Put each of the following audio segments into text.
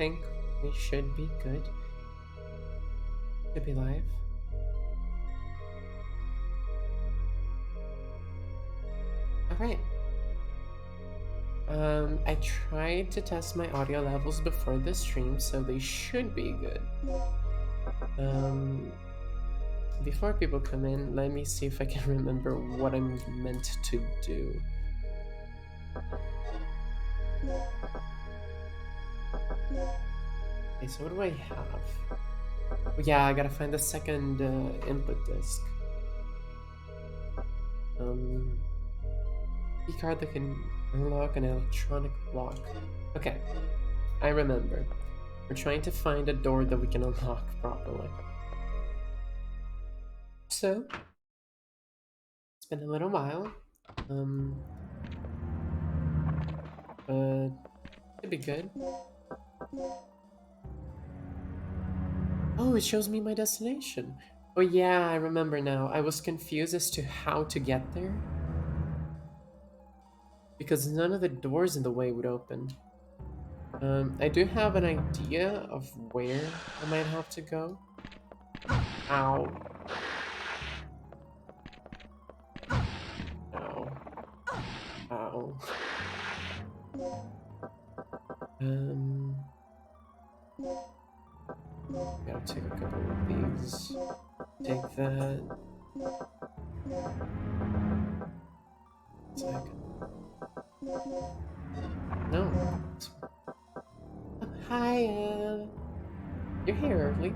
think we should be good to be live. Alright. I tried to test my audio levels before the stream, so they should be good. Before people come in, let me see if I can remember what I'm meant to do. Okay, so what do I have? Oh, yeah, I gotta find the second input disk. Key card that can unlock an electronic lock. Okay, I remember. We're trying to find a door that we can unlock properly. So, it's been a little while. But it'd be good. Oh, it shows me my destination. Oh yeah, I remember now. I was confused as to how to get there. Because none of the doors in the way would open. I do have an idea of where I might have to go. Ow. Ow. Ow. Gotta take a couple of these. Take that. Second. No. Hi, you're here early.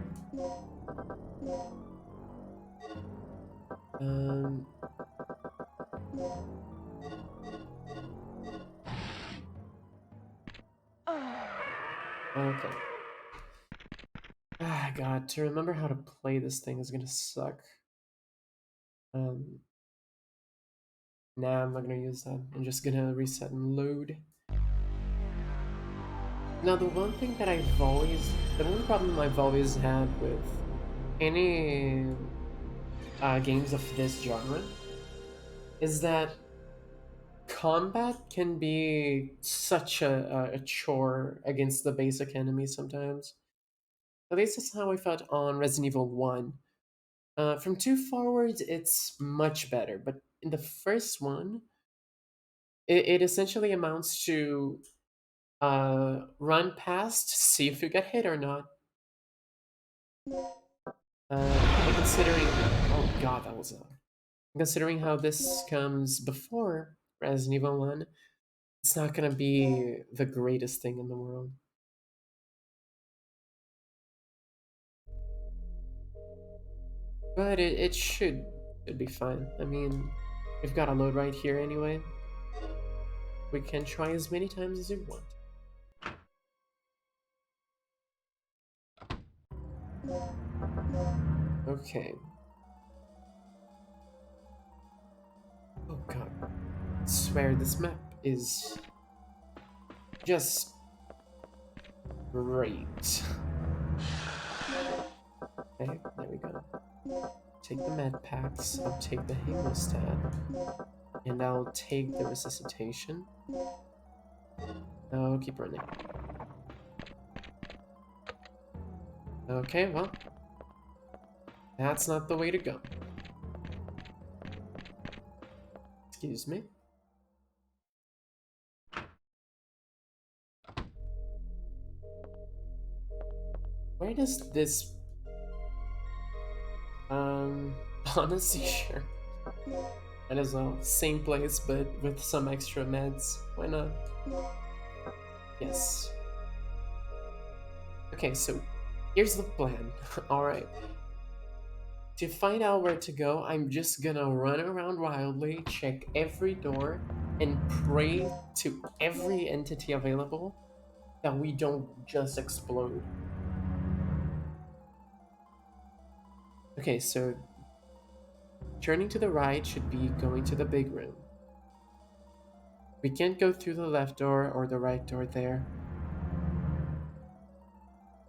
Okay. Ah, God, to remember how to play this thing is gonna suck. Nah, I'm not gonna use that. I'm just gonna reset and load. Now, the one problem I've always had with any games of this genre is that combat can be such a chore against the basic enemies sometimes. At least that's how I felt on Resident Evil 1. From 2 forwards, it's much better, but in the first one, it essentially amounts to run past, see if you get hit or not. Considering, oh god, that was considering how this comes before Resident Evil 1, it's not gonna be the greatest thing in the world. But it should be fine. I mean, we've got a load right here anyway. We can try as many times as you want. Okay. Oh god. I swear this map is just great. Okay, there we go. Take the med packs, I'll take the hemostat, and I'll take the resuscitation. Oh, keep running. Okay, well, that's not the way to go. Excuse me. Where does this... honestly, sure. Might as well. Same place, but with some extra meds. Why not? Yes. Okay, so here's the plan. Alright. To find out where to go, I'm just gonna run around wildly, check every door, and pray to every entity available that we don't just explode. Okay, so turning to the right should be going to the big room. We can't go through the left door or the right door there.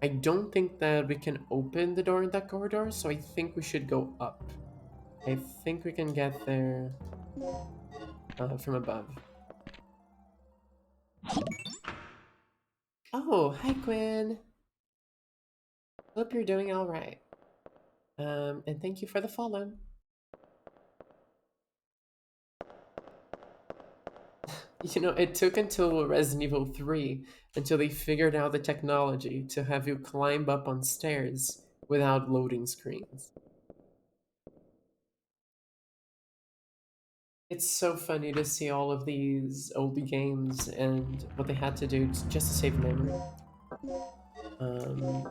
I don't think that we can open the door in that corridor, so I think we should go up. I think we can get there from above. Oh, hi Quinn. Hope you're doing all right. And thank you for the follow. You know, it took until Resident Evil 3 until they figured out the technology to have you climb up on stairs without loading screens. It's so funny to see all of these old games and what they had to do just to save memory. Um,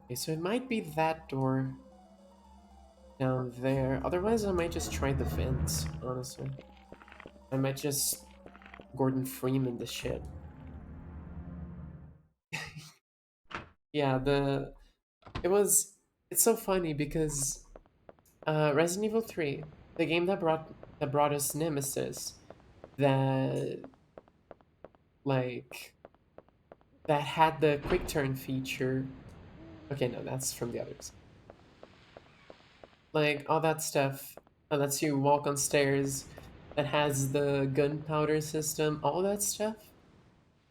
okay, so it might be that door down there. Otherwise, I might just try the vents, honestly. I might just Gordon Freeman the shit. Yeah, it was it's so funny because Resident Evil 3, the game that brought us Nemesis, that like that had the quick turn feature. Okay, no, that's from the others. Like all that stuff that lets you walk on stairs, that has the gunpowder system, all that stuff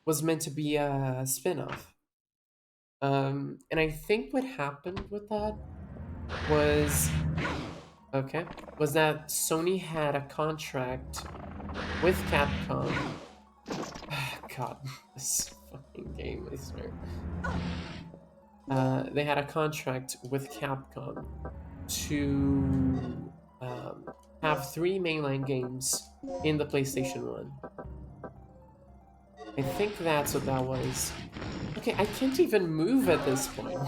was meant to be a spin-off. And I think what happened with that was okay, was that Sony had a contract with Capcom. God, this fucking game, I swear. They had a contract with Capcom to have three mainline games in the PlayStation 1. I think that's what that was. Okay, I can't even move at this point.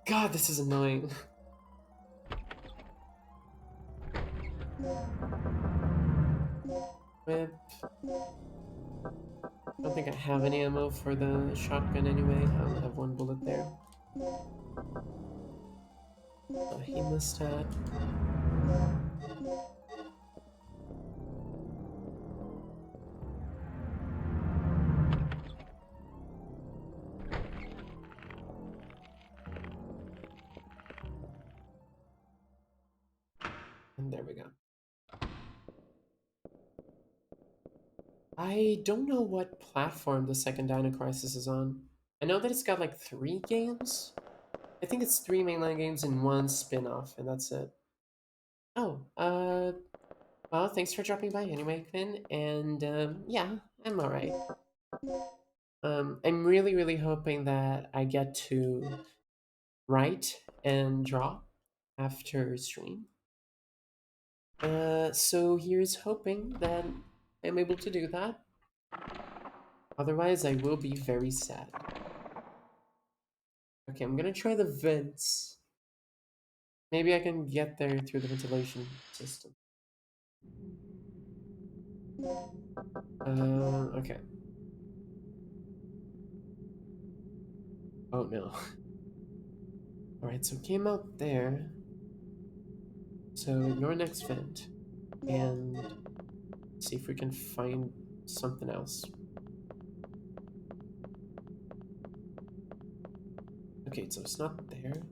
God, this is annoying. Whip. I don't think I have any ammo for the shotgun anyway. I only have one bullet there. He must have. And there we go. I don't know what platform the second Dino Crisis is on. I know that it's got like three games. I think it's three mainline games and one spin-off, and that's it. Oh, well, thanks for dropping by anyway, Finn. And yeah, I'm alright. I'm really, really hoping that I get to write and draw after stream. So here's hoping that I'm able to do that. Otherwise, I will be very sad. Okay, I'm gonna try the vents. Maybe I can get there through the ventilation system. Okay. Oh no. Alright, so it came out there. So ignore next vent. And see if we can find something else. Okay, so it's not there.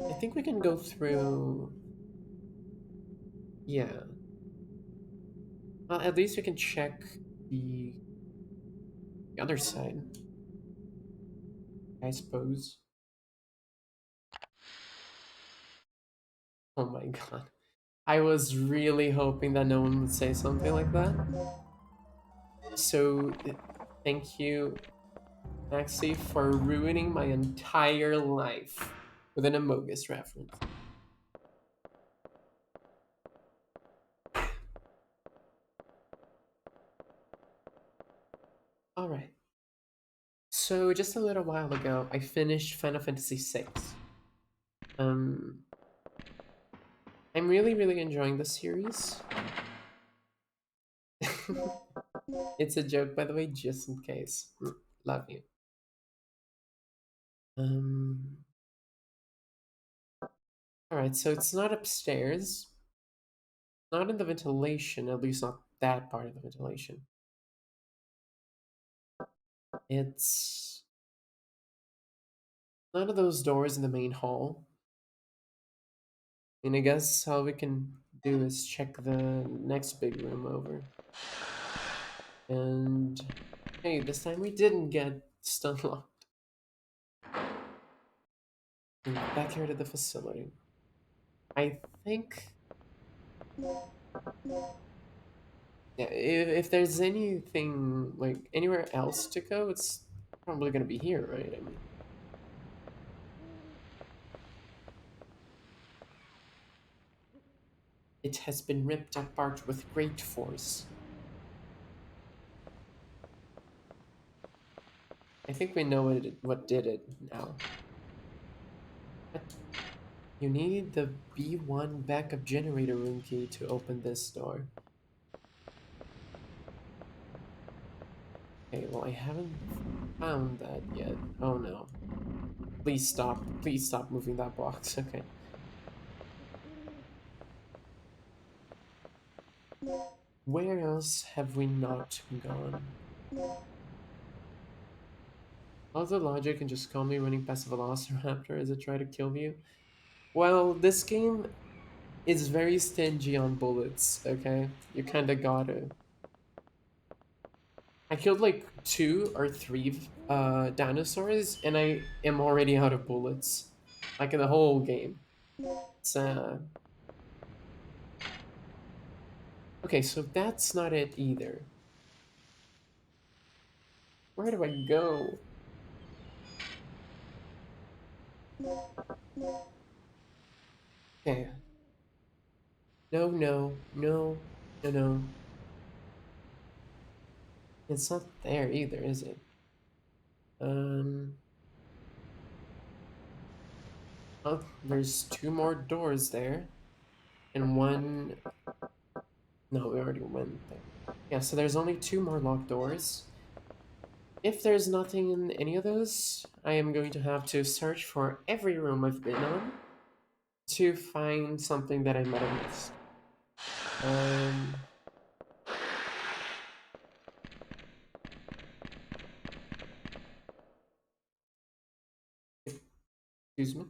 I think we can go through... Yeah. Well, at least we can check the, the other side, I suppose. Oh my god. I was really hoping that no one would say something like that. So, thank you, Maxi, for ruining my entire life with an Amogus reference. Alright. So, just a little while ago, I finished Final Fantasy VI. Um, I'm really, really enjoying the series. It's a joke, by the way, just in case. Love you. Um, Alright, so it's not upstairs. Not in the ventilation, at least not that part of the ventilation. It's none of those doors in the main hall. And I guess all we can do is check the next big room over. And hey, this time we didn't get stun locked. Back here to the facility. I think, yeah, if there's anything like anywhere else to go, it's probably gonna be here, right? I mean, it has been ripped apart with great force. I think we know what did it now. But you need the B1 backup generator room key to open this door. Okay, well, I haven't found that yet. Oh no. Please stop. Please stop moving that box. Okay. Where else have we not gone? How's the logic and just calmly running past a Velociraptor as it try to kill you? Well, this game is very stingy on bullets, okay? You kinda gotta. I killed like 2 or 3 dinosaurs, and I am already out of bullets. Like in the whole game. It's okay, so that's not it either. Where do I go? Okay. No, no, no, no, no. It's not there either, is it? Um. Oh, there's 2 more doors there, and one. No, we already went there. Yeah, so there's only 2 more locked doors. If there's nothing in any of those, I am going to have to search for every room I've been on to find something that I might have missed. Um, excuse me.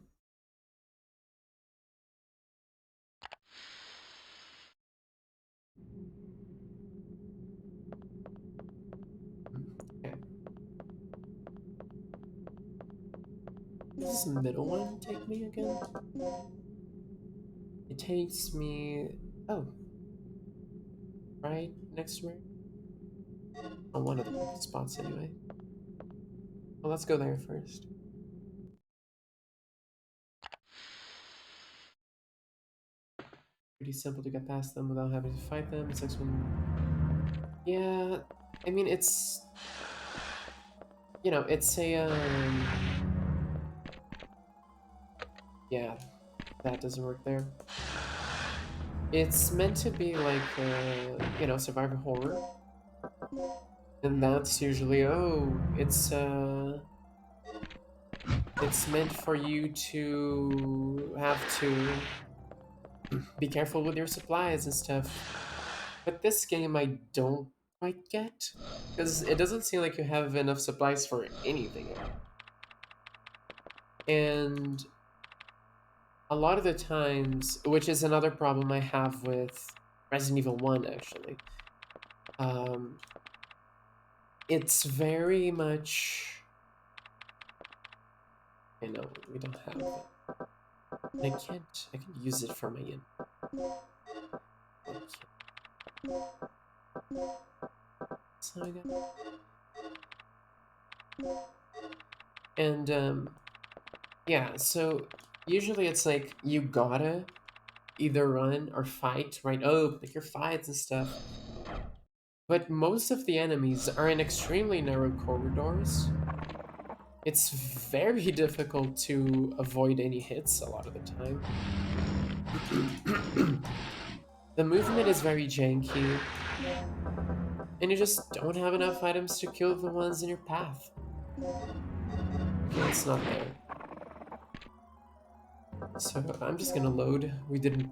Okay. Where does the middle one take me again? It takes me. Oh, right next to where? On one of the spots anyway. Well, let's go there first. Pretty simple to get past them without having to fight them. It's like when. Yeah, I mean, it's. It's a. Yeah, that doesn't work there. It's meant to be like, survivor horror. And that's usually, it's meant for you to have to be careful with your supplies and stuff. But this game I don't quite get, because it doesn't seem like you have enough supplies for anything. And a lot of the times, which is another problem I have with Resident Evil 1 actually, um, it's very much. I know we don't have it. I can't. I can use it for my in. So I got. And yeah. So usually it's like you gotta either run or fight, right? Oh, pick your fights and stuff. But most of the enemies are in extremely narrow corridors. It's very difficult to avoid any hits a lot of the time. The movement is very janky, and you just don't have enough items to kill the ones in your path. Okay, it's not there. So I'm just gonna load. We didn't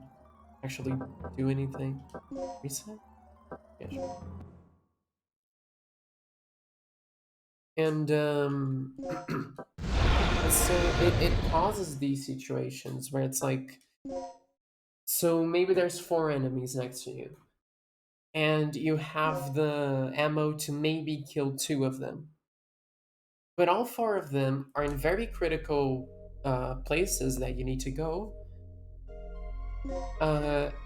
actually do anything. Reset? Yeah, sure. And so it causes these situations where it's like So maybe there's four enemies next to you, and you have the ammo to maybe kill two of them. But all four of them are in very critical places that you need to go,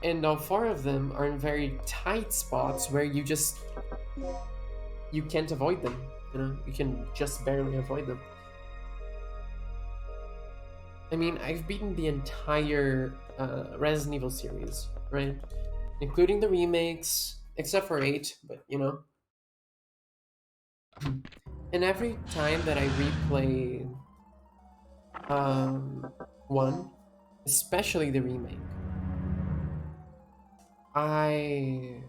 and all four of them are in very tight spots where you can't avoid them. You know, you can just barely avoid them. I mean, I've beaten the entire Resident Evil series, right? Including the remakes, except for 8, but you know. And every time that I replay um, 1, especially the remake, I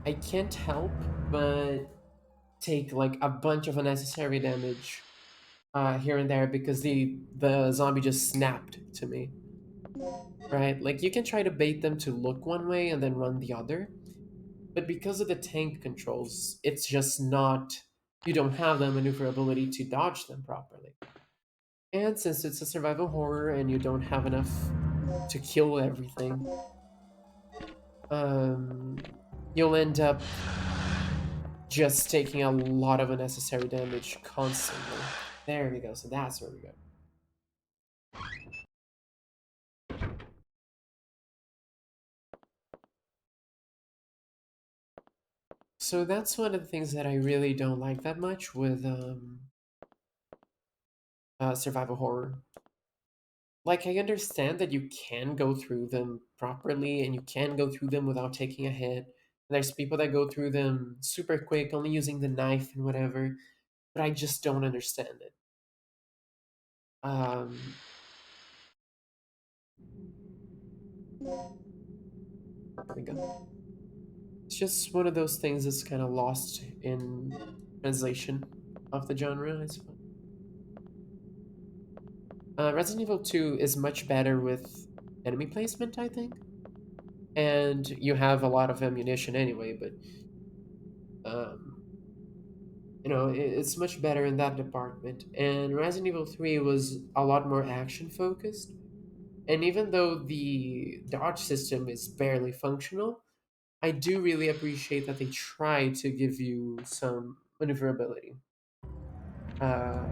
I can't help but take like a bunch of unnecessary damage here and there because the zombie just snapped to me, right? Like you can try to bait them to look one way and then run the other, but because of the tank controls, it's just not. You don't have the maneuverability to dodge them properly. And since it's a survival horror and you don't have enough to kill everything, um, you'll end up just taking a lot of unnecessary damage constantly. There we go. So that's where we go. So that's one of the things that I really don't like that much with survival horror. Like, I understand that you can go through them properly and you can go through them without taking a hit. There's people that go through them super quick, only using the knife and whatever, but I just don't understand it. Um, there we go. It's just one of those things that's kind of lost in translation of the genre, I suppose. Resident Evil 2 is much better with enemy placement, I think. And you have a lot of ammunition anyway, but um, you know, it's much better in that department. And Resident Evil 3 was a lot more action focused. And even though the dodge system is barely functional, I do really appreciate that they try to give you some maneuverability. Uh,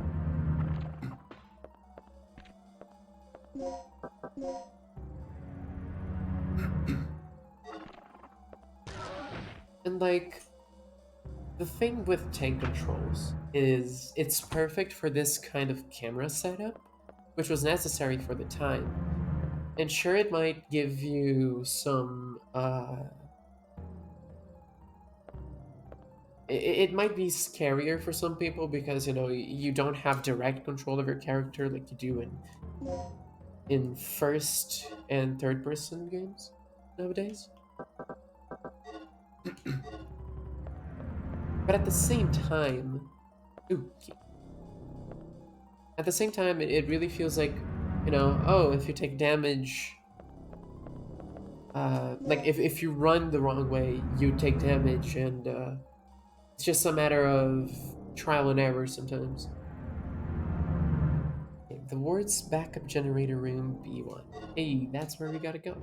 and like, the thing with tank controls is it's perfect for this kind of camera setup, which was necessary for the time. And sure, it might give you some it might be scarier for some people because you know you don't have direct control of your character like you do in first and third person games nowadays. But at the same time, ooh, at the same time, it really feels like, you know, oh, if you take damage, like if you run the wrong way, you take damage, and it's just a matter of trial and error sometimes. Okay, the ward's backup generator room B1. Hey, that's where we gotta go.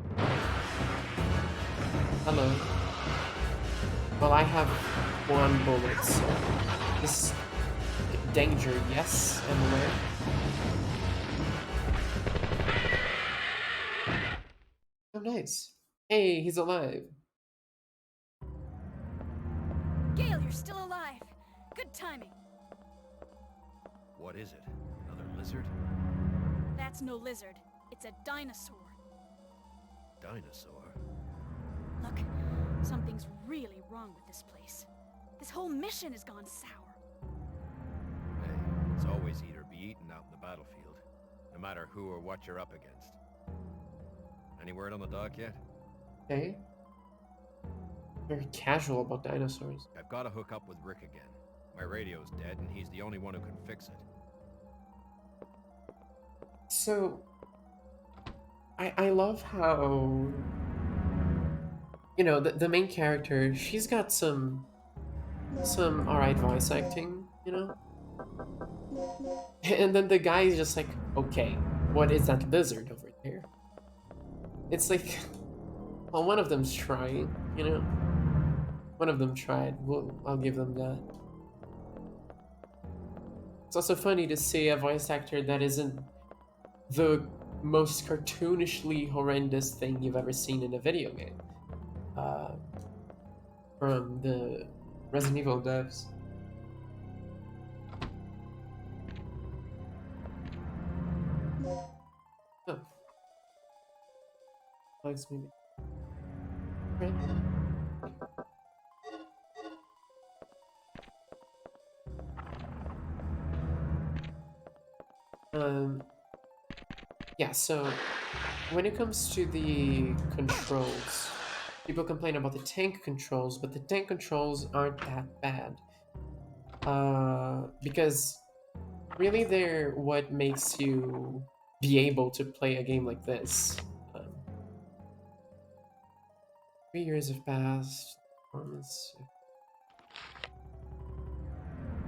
Hello. Well, I have one bullet, so this danger, yes, I'm aware. Oh, nice. Hey, he's alive. Gale, you're still alive. Good timing. What is it? Another lizard? That's no lizard. It's a dinosaur. Dinosaur? Look, something's really wrong with this place. This whole mission has gone sour. Hey, it's always eat or be eaten out in the battlefield. No matter who or what you're up against. Any word on the dock yet? Okay. Very casual about dinosaurs. I've got to hook up with Rick again. My radio's dead and he's the only one who can fix it. So, I love how, you know, the main character, she's got some alright voice acting, you know? And then the guy is just like, okay, what is that lizard over there? it's like, well, one of them's trying, you know? One of them tried. I'll give them that. It's also funny to see a voice actor that isn't the most cartoonishly horrendous thing you've ever seen in a video game. Uh, from the Resident Evil devs. Oh, likes me. Right. Yeah, so when it comes to the controls, people complain about the tank controls, but the tank controls aren't that bad. Because really they're what makes you be able to play a game like this. Um, 3 years have passed. Performance.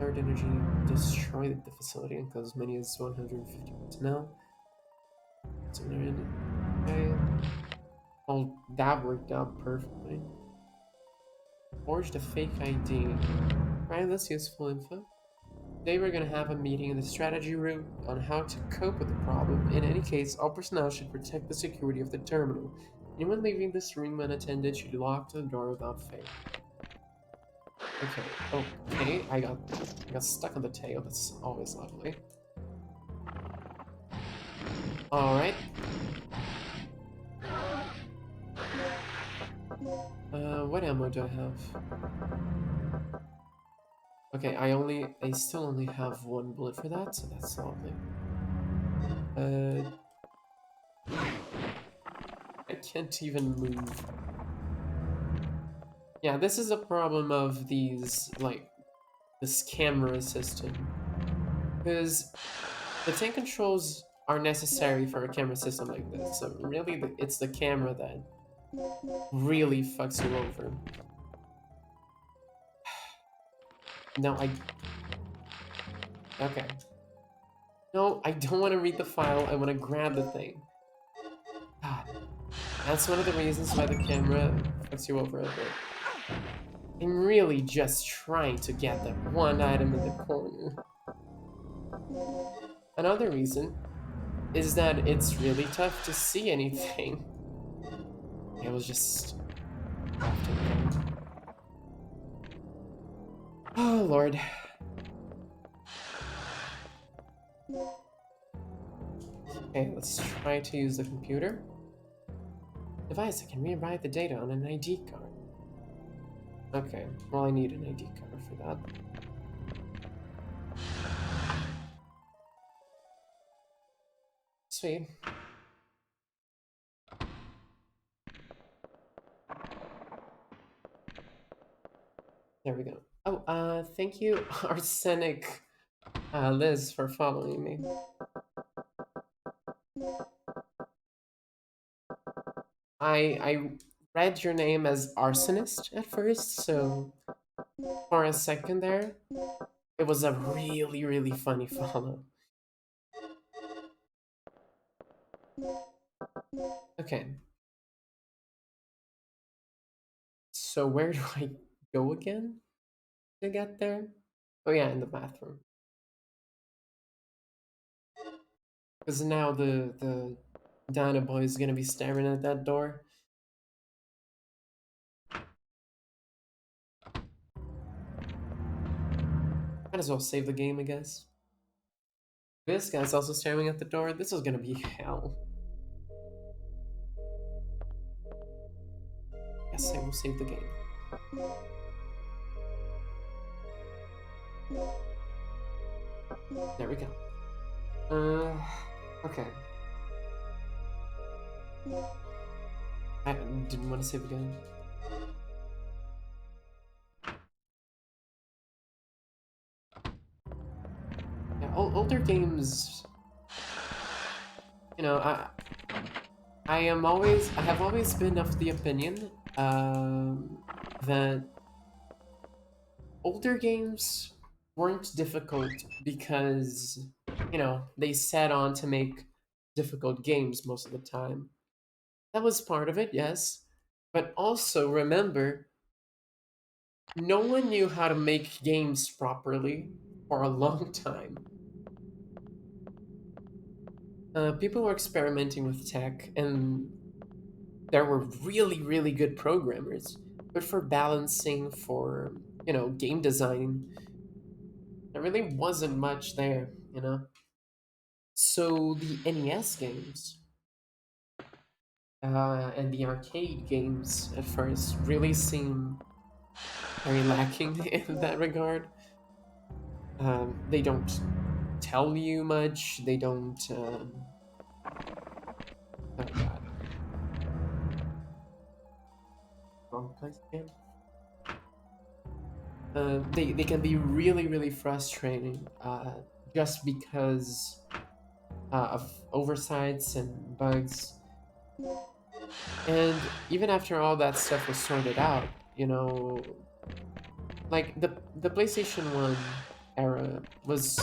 Third energy destroyed the facility and caused as many as 150 personnel. So they're in it. Okay. Oh, that worked out perfectly. Forged a fake ID. Right, that's useful info. Today we're gonna have a meeting in the strategy room on how to cope with the problem. In any case, all personnel should protect the security of the terminal. Anyone leaving this room unattended should lock the door without fail. Okay, okay, I got stuck on the tail, that's always lovely. Alright. What ammo do I have? Okay, I still only have one bullet for that, so that's lovely. I can't even move. Yeah, this is a problem of these, like, this camera system. Because the tank controls are necessary for a camera system like this, so really it's the camera that really fucks you over. No, okay. No, I don't want to read the file, I want to grab the thing. God, that's one of the reasons why the camera fucks you over a bit. I'm really just trying to get that one item in the corner. Another reason is that it's really tough to see anything. It was just crafting. Oh lord. Okay, let's try to use the computer. Device that can rewrite the data on an ID card. Okay, well I need an ID card for that. Sweet. There we go. Oh, thank you, Arsenic Liz, for following me. I read your name as Arsonist at first, so for a second there, it was a really, really funny follow. Okay. So where do I go again to get there? Oh yeah, in the bathroom. Because now the Dino boy is gonna be staring at that door. Might as well save the game, I guess. This guy's also staring at the door. This is gonna be hell. Yes, I will save the game. There we go. Okay. I didn't want to save the game. Yeah, older games. You know, I have always been of the opinion that older games weren't difficult because, you know, they set on to make difficult games most of the time. That was part of it, yes. But also remember, no one knew how to make games properly for a long time. People were experimenting with tech, and there were really, really good programmers. But for balancing, for, game design, there really wasn't much there. So the NES games and the arcade games at first really seem very lacking in that regard. They don't tell you much. They don't. Oh god, wrong place again. They can be really really frustrating. Just because of oversights and bugs. And even after all that stuff was sorted out, like the PlayStation 1 era was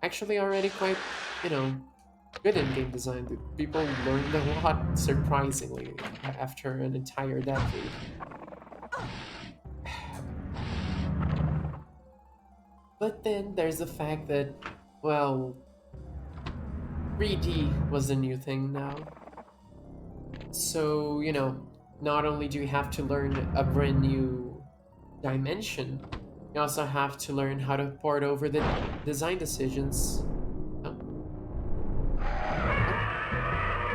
actually already quite, you know, good in game design. People learned a lot, surprisingly, after an entire decade. But then there's the fact that, well, 3D was a new thing now. So, not only do you have to learn a brand new dimension, you also have to learn how to port over the design decisions. Oh,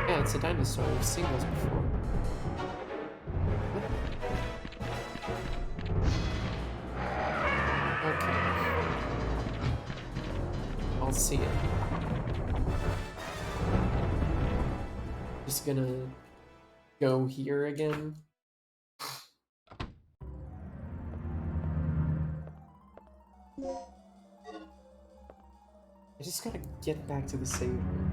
yeah, it's a dinosaur. I've seen those before. Okay, I'll see it. Just gonna go here again. I just gotta get back to the save room.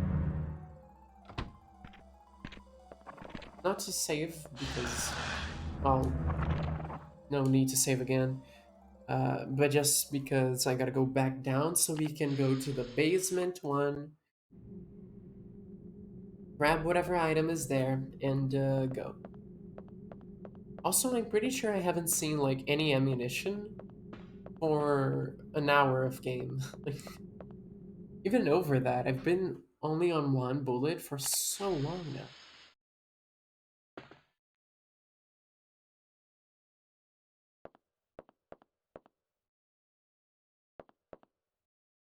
Not to save because, well, no need to save again. But just because I gotta go back down so we can go to the basement one, grab whatever item is there, and go. Also, I'm pretty sure I haven't seen like any ammunition for an hour of game. Like, even over that, I've been only on one bullet for so long now.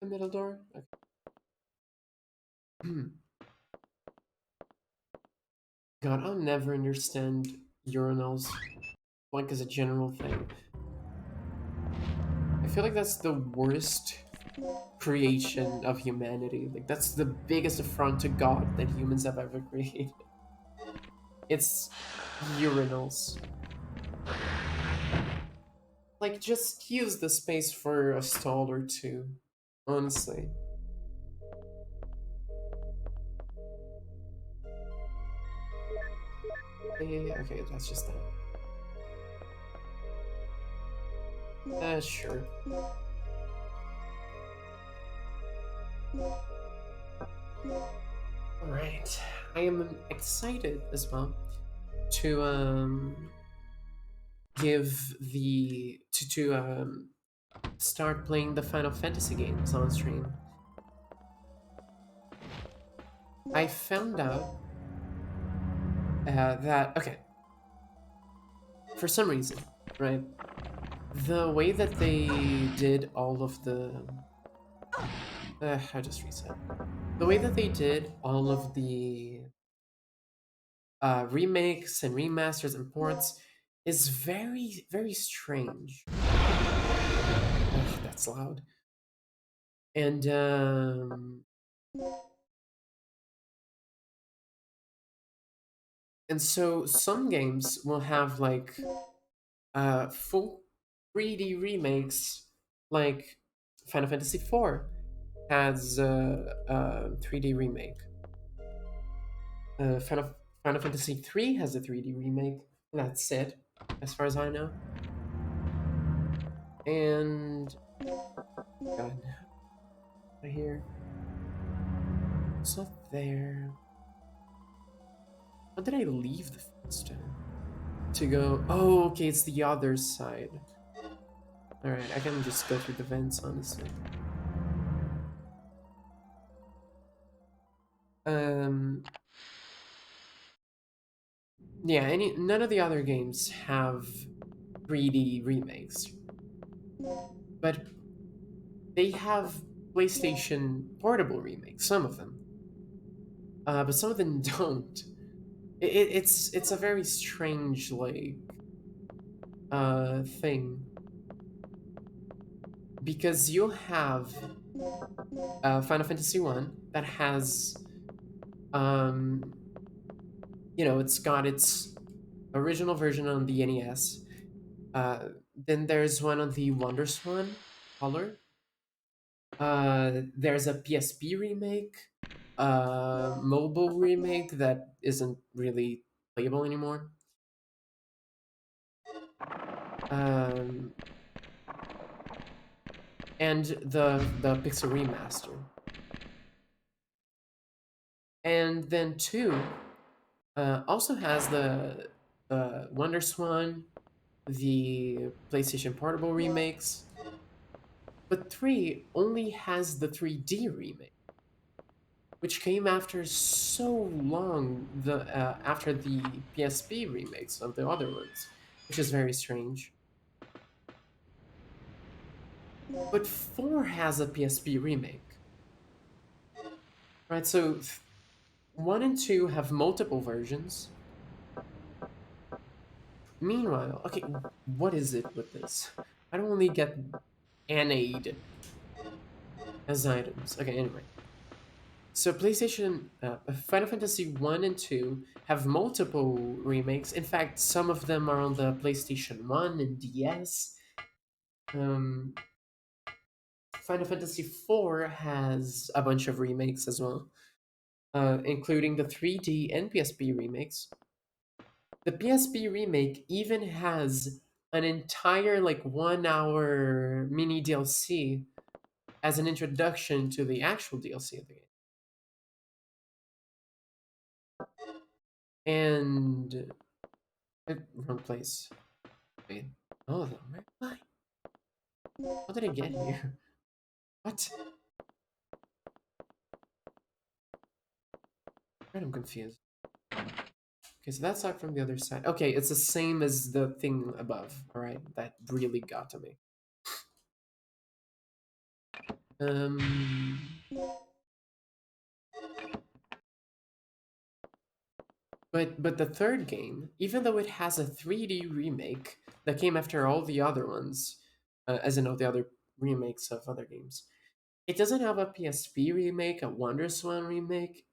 The middle door? Okay. God, I'll never understand urinals, like as a general thing. I feel like that's the worst creation of humanity. Like, that's the biggest affront to God that humans have ever created. It's urinals. Like, just use the space for a stall or two. Honestly. Yeah, okay, that's just that. Sure. Alright. I am excited as well to give the to start playing the Final Fantasy games on stream. I found out that okay, for some reason, right? The way that they did all of the I just reset. The way that they did all of the remakes and remasters and ports is very, very strange. Ugh, that's loud. And so some games will have like full 3D remakes, like Final Fantasy IV has a 3D remake. Final Fantasy III has a 3D remake. That's it, as far as I know. And God, right here. It's not there. How did I leave the field to go? Oh, okay, it's the other side. Alright, I can just go through the vents, honestly. Um, yeah, none of the other games have 3D remakes, but they have PlayStation Portable remakes. Some of them, but some of them don't. It's a very strange thing because you'll have Final Fantasy One that has um it's got its original version on the NES. Uh, then there's one on the WonderSwan Color. There's a PSP remake, mobile remake that isn't really playable anymore. Um, and the Pixel remaster. And then two also has the WonderSwan, the PlayStation Portable remakes, but three only has the 3D remake, which came after so long after the PSP remakes of the other ones, which is very strange. But four has a PSP remake, right? So one and two have multiple versions. Meanwhile, okay, what is it with this? I don't only get an aid as items. Okay, anyway. So PlayStation, Final Fantasy 1 and 2 have multiple remakes. In fact, some of them are on the PlayStation 1 and DS. Um, Final Fantasy 4 has a bunch of remakes as well, including the 3D and PSP remakes. The PSP remake even has an entire 1 hour mini DLC as an introduction to the actual DLC of the game. And wrong place. Wait. Oh, why? How did I get here? What? Right, I'm confused. Okay, so that's not from the other side. Okay, it's the same as the thing above. All right, that really got to me. Um, but the third game, even though it has a 3D remake that came after all the other ones, as in all the other remakes of other games, it doesn't have a PSP remake, a WonderSwan remake.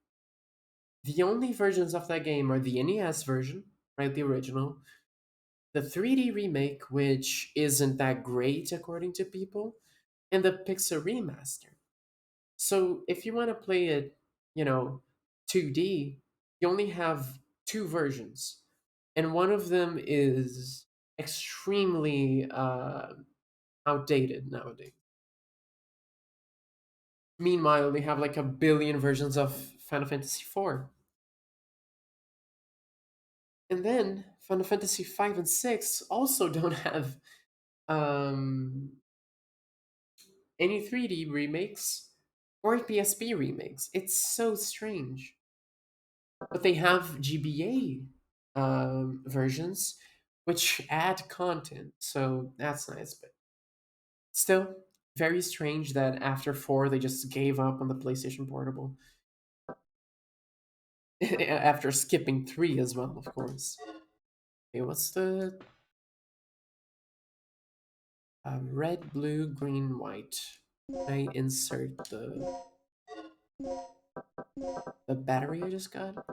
The only versions of that game are the NES version, right, the original, the 3D remake, which isn't that great according to people, and the Pixel remaster. So if you want to play it, you know, 2D, you only have two versions, and one of them is extremely outdated nowadays. Meanwhile, we have like a billion versions of Final Fantasy IV. And then Final Fantasy 5 and 6 also don't have um, any 3D remakes or PSP remakes. It's so strange. But they have GBA versions which add content, so that's nice. But still, very strange that after 4 they just gave up on the PlayStation Portable. After skipping 3 as well, of course. Okay, what's the red, blue, green, white? I insert the battery I just got.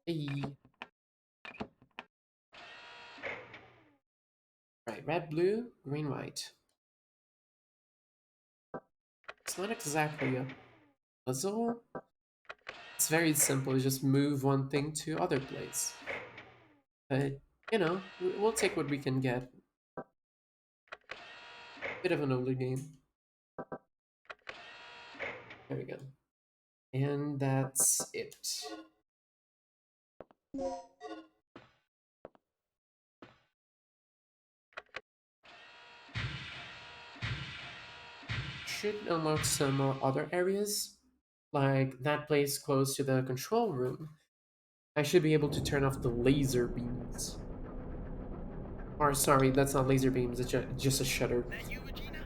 Hey. Right, red, blue, green, white. It's not exactly a puzzle. It's very simple. You just move one thing to other place. But, we'll take what we can get. Bit of an older game. There we go. And that's it. Should unlock some other areas, like that place close to the control room. I should be able to turn off the laser beams. Or sorry, that's not laser beams, it's just a shutter. That you, Regina?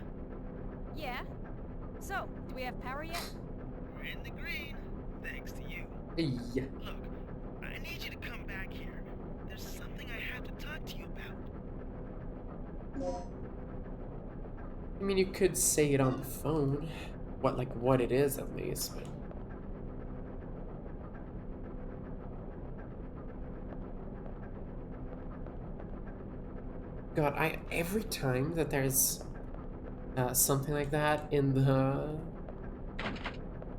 Yeah? So, do we have power yet? We're in the green, thanks to you. Hey, Look, I need you to come back here. There's something I have to talk to you about. I mean, you could say it on the phone. What it is at least, but... God, every time that there's something like that in the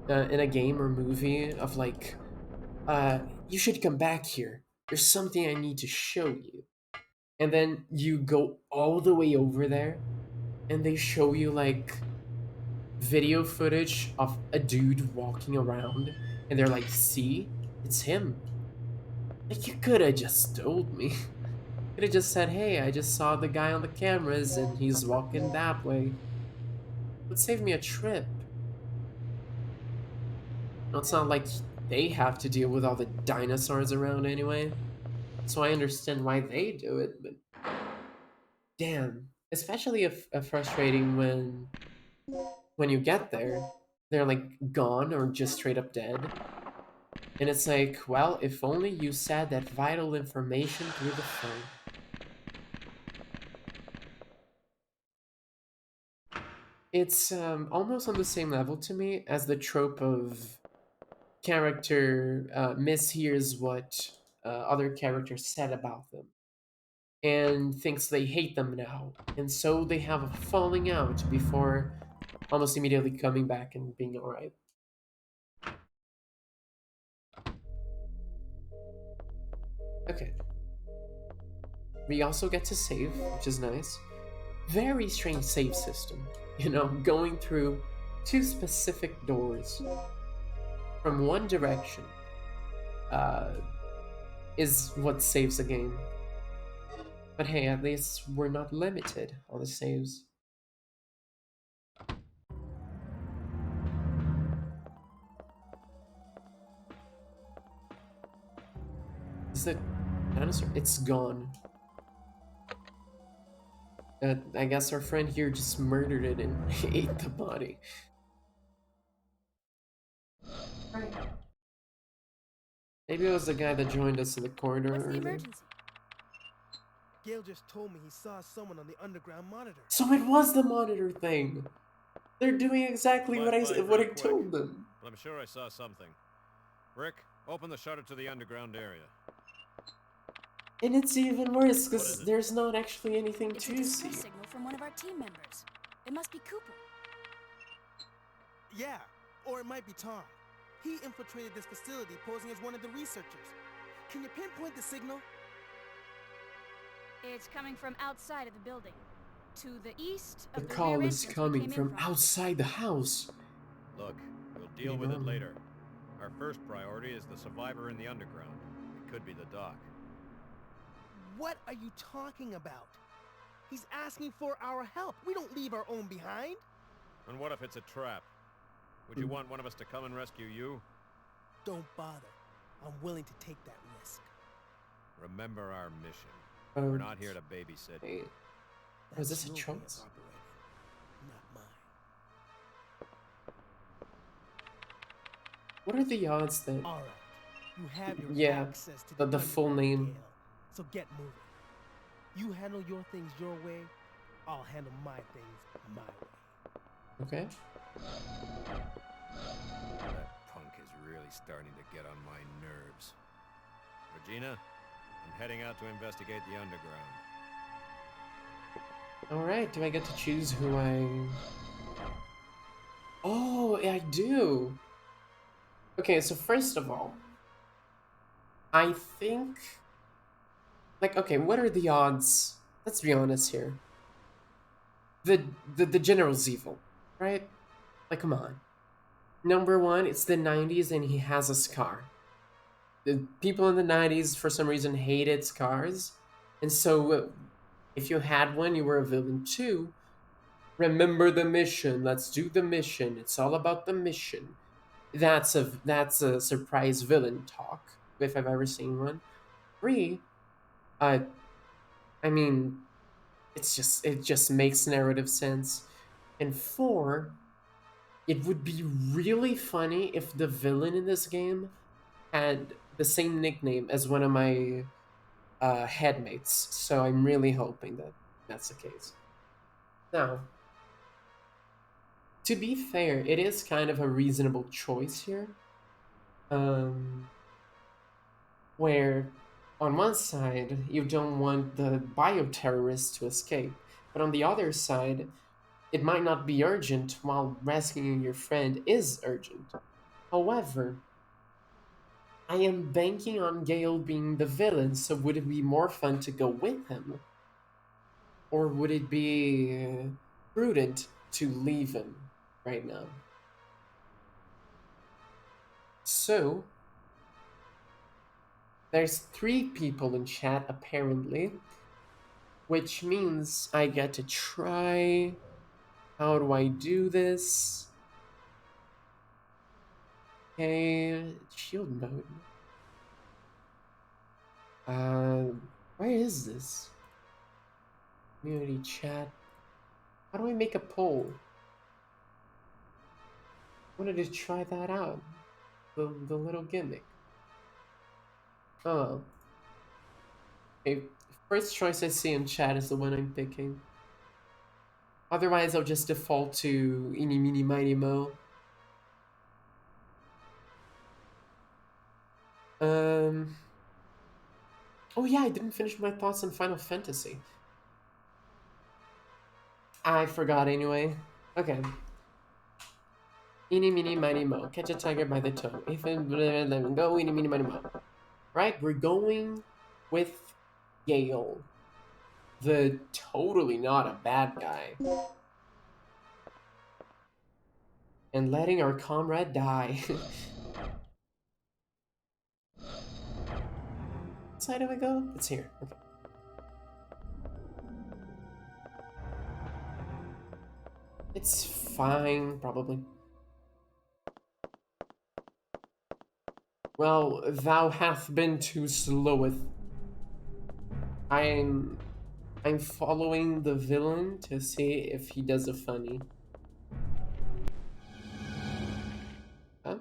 in a game or movie of like, you should come back here. There's something I need to show you. And then you go all the way over there, and they show you like video footage of a dude walking around, and they're like, "See, it's him." Like you could have just told me. Could have just said, "Hey, I just saw the guy on the cameras, and he's walking that way." Would save me a trip. No, it's not like they have to deal with all the dinosaurs around anyway. So I understand why they do it, but damn. Especially if frustrating when you get there, they're like gone or just straight up dead. And it's like, well, if only you said that vital information through the phone. It's almost on the same level to me as the trope of character mishears what other characters said about them and thinks they hate them now. And so they have a falling out before almost immediately coming back and being alright. Okay. We also get to save, which is nice. Very strange save system. You know, going through two specific doors from one direction uh, is what saves a game. But hey, at least we're not limited on the saves. Is the dinosaur? It's gone. I guess our friend here just murdered it and ate the body. Right. Maybe it was the guy that joined us in the corridor What's the earlier. emergency? Gail just told me he saw someone on the underground monitor. So it was the monitor thing. They're doing exactly what I Quick, told them. but I'm sure I saw something. Rick, open the shutter to the underground area. And it's even worse What because is it? there's not actually anything It's a to distress see. signal from one of our team members. It must be Cooper. Yeah, or it might be Tom. He infiltrated this facility posing as one of the researchers. Can you pinpoint the signal? It's coming from outside of the building. To the east The of the call rear is entrance we coming came in from outside the house. Look, we'll deal with it later. Our first priority is the survivor in the underground. It could be the doc. What are you talking about? He's asking for our help. We don't leave our own behind. And what if it's a trap? Would you want one of us to come and rescue you? Don't bother. I'm willing to take that risk. Remember our mission. Oh, We're not here to babysit. hey, That's this a your way of choice? operating, not mine. What are the odds that... All right. You have your Yeah, access to the full underground, name. Gale, so get moving. You handle your things your way. I'll handle my things my way. Okay. That punk is really starting to get on my nerves. Regina, I'm heading out to investigate the underground. Alright, do I get to choose who I... Oh, I do! Okay, so first of all, I think... Like, okay, what are the odds? Let's be honest here. The general's evil, right? Like, come on. Number one, it's the 90s and he has a scar. The people in the 90s, for some reason, hated scars. And so, if you had one, you were a villain too. Remember the mission. Let's do the mission. It's all about the mission. That's a surprise villain talk, if I've ever seen one. Three, uh, I mean, it just makes narrative sense. And four, it would be really funny if the villain in this game had the same nickname as one of my headmates. So I'm really hoping that that's the case. Now, to be fair, it is kind of a reasonable choice here. Um, where on one side you don't want the bioterrorists to escape, but on the other side, it might not be urgent while rescuing your friend is urgent. However, I am banking on Gale being the villain, so would it be more fun to go with him? Or would it be prudent to leave him right now? So, there's 3 people in chat apparently, which means I get to try. How do I do this? Okay, shield mode. Where is this? Community chat. How do I make a poll? I wanted to try that out. The little gimmick. Oh. Okay, first choice I see in chat is the one I'm picking. Otherwise, I'll just default to Eeny, Meeny, Miny, Mo. Oh yeah, I didn't finish my thoughts on Final Fantasy. I forgot anyway. Okay. Eeny, meeny, miny, mo. Catch a tiger by the toe. If it, let him go, eeny, meeny, miny, mo. Right, we're going with Gale. The totally not a bad guy. And letting our comrade die. What side do we go? It's here. Okay. It's fine, probably. Well, thou hath been too sloweth. I'm following the villain to see if he does a funny. Huh?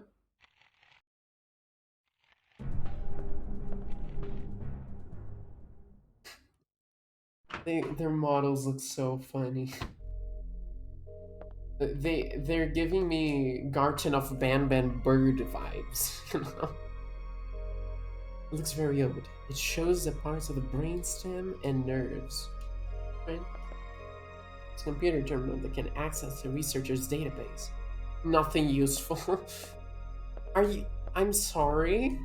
Their models look so funny. They're giving me Garten of Ban Bird vibes, you know? It looks very old. It shows the parts of the brainstem and nerves. Right? It's a computer terminal that can access the researcher's database. Nothing useful. I'm sorry?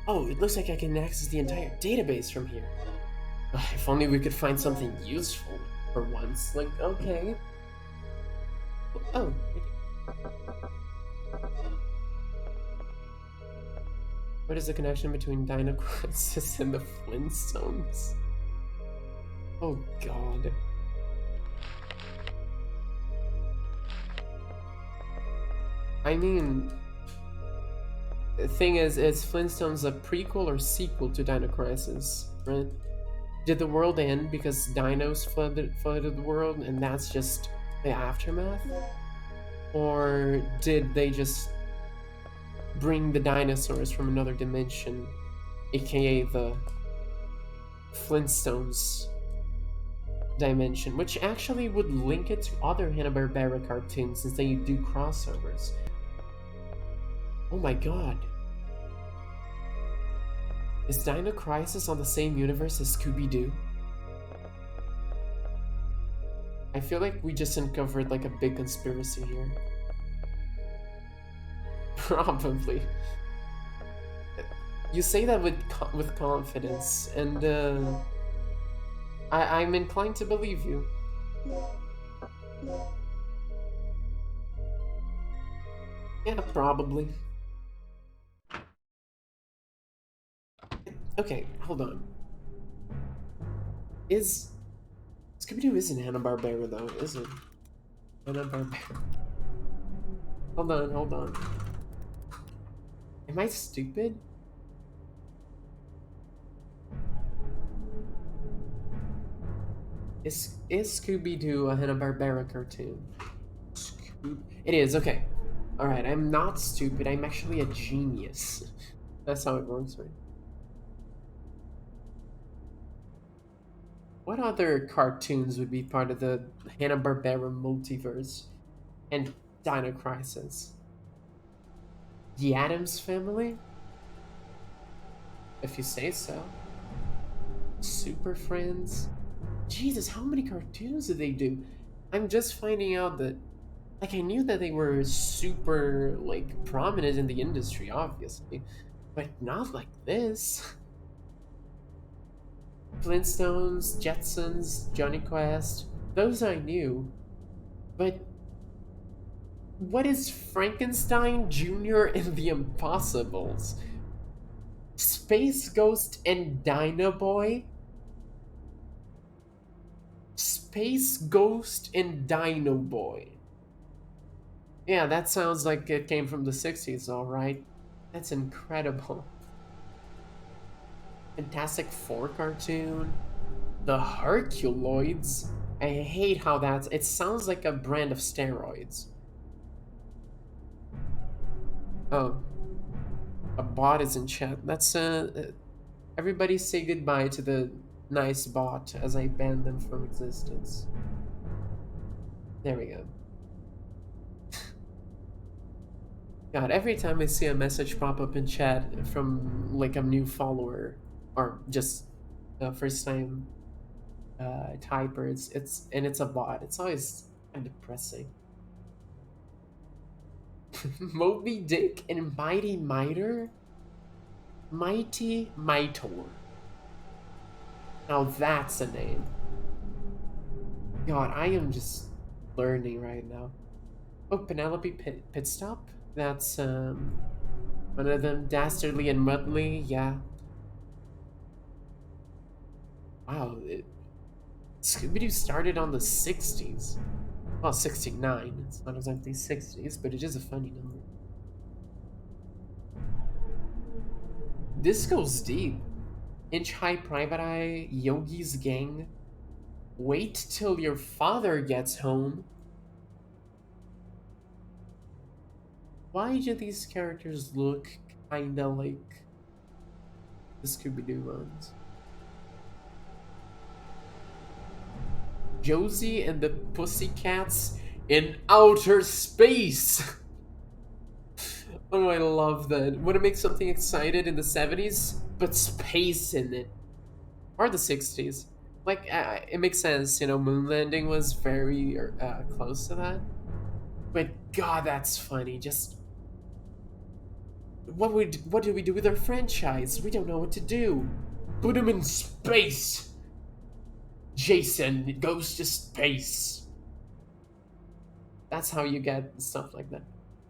Oh, it looks like I can access the entire database from here. Ugh, if only we could find something useful for once. Like, okay. Oh, what is the connection between Dino Crisis and the Flintstones? Oh god. I mean, the thing is Flintstones a prequel or sequel to Dino Crisis, right? Did the world end because dinos flooded the world and that's just the aftermath? Or did they just bring the dinosaurs from another dimension, aka the Flintstones dimension, which actually would link it to other Hanna-Barbera cartoons since they do crossovers. Oh my god. Is Dino Crisis on the same universe as Scooby-Doo? I feel like we just uncovered like a big conspiracy here. Probably. You say that with confidence, and I'm inclined to believe you. Yeah, probably. Okay, hold on. Is Scooby-Doo isn't Hanna-Barbera though, is it? Hanna-Barbera. Hold on. Am I stupid? Is Scooby-Doo a Hanna-Barbera cartoon? It is, okay. Alright, I'm not stupid, I'm actually a genius. That's how it works, right? What other cartoons would be part of the Hanna-Barbera multiverse and Dino Crisis? The Addams Family? If you say so. Super Friends? Jesus, how many cartoons did they do? I'm just finding out that, like, I knew that they were super, like, prominent in the industry, obviously, but not like this. Flintstones, Jetsons, Johnny Quest, those I knew, but what is Frankenstein Jr. and the Impossibles? Space Ghost and Dino Boy? Space Ghost and Dino Boy. Yeah, that sounds like it came from the 60s, alright. That's incredible. Fantastic Four cartoon. The Herculoids. I hate how that's... It sounds like a brand of steroids. Oh. A bot is in chat. That's, everybody say goodbye to the nice bot as I ban them from existence. There we go. God, every time I see a message pop up in chat from like a new follower or just a first time typer, it's a bot. It's always kind of depressing. Moby Dick and Mighty Miter? Mighty Mitor. Now that's a name. God, I am just learning right now. Oh, Penelope Pit Stop? That's one of them. Dastardly and Mudley, yeah. Wow, Scooby-Doo started on the 60s. Well, 69. It's not exactly 60s, but it is a funny number. This goes deep. Inch High Private Eye, Yogi's Gang. Wait till your father gets home. Why do these characters look kinda like the Scooby-Doo ones? Josie and the Pussycats in outer space! Oh, I love that. Want to make something excited in the 70s, but space in it. Or the 60s. Like, it makes sense, you know, moon landing was very close to that. But god, that's funny. Just what do we do with our franchise? We don't know what to do. Put him in space. Jason goes to space. That's how you get stuff like that.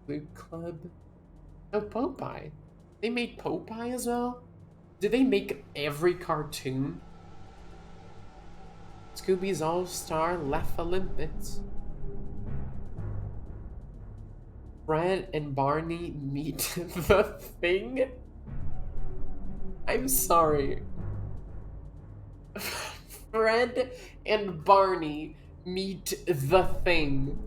Blue Club. Oh, Popeye. They made Popeye as well? Did they make every cartoon? Scooby's All-Star Left Olympics. Fred and Barney meet the Thing? I'm sorry. Fred and Barney meet the Thing.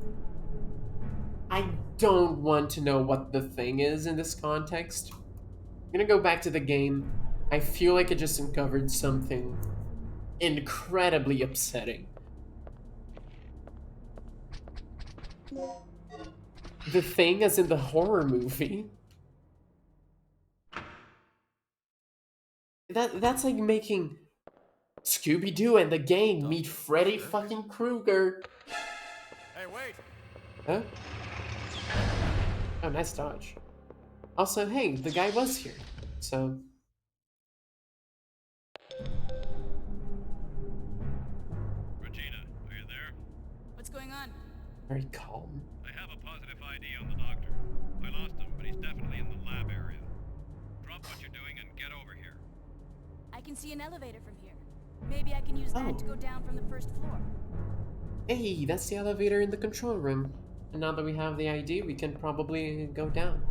I don't want to know what the Thing is in this context. I'm gonna go back to the game. I feel like I just uncovered something incredibly upsetting. The Thing as in the horror movie. That's like making Scooby-Doo and the gang meet Freddy fucking Krueger. Hey, wait! Huh? Oh, nice dodge. Also, hey, the guy was here, so... Regina, are you there? What's going on? Very calm. I have a positive ID on the doctor. I I can see an elevator from here. Maybe I can use that to go down from the first floor. Hey, that's the elevator in the control room. And now that we have the ID, we can probably go down.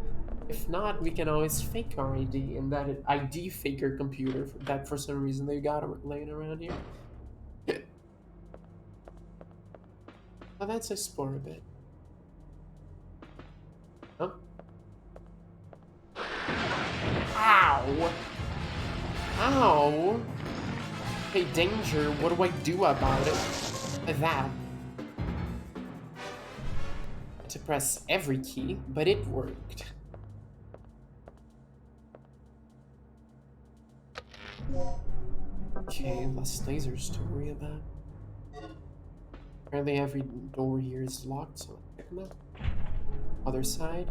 If not, we can always fake our ID in that ID faker computer that for some reason they got laying around here. Well, let's explore a bit. Oh. Ow! Ow! Hey, danger, what do I do about it? That. To press every key, but it worked. Okay, less lasers to worry about. Apparently every door here is locked, so let's check them out. Other side.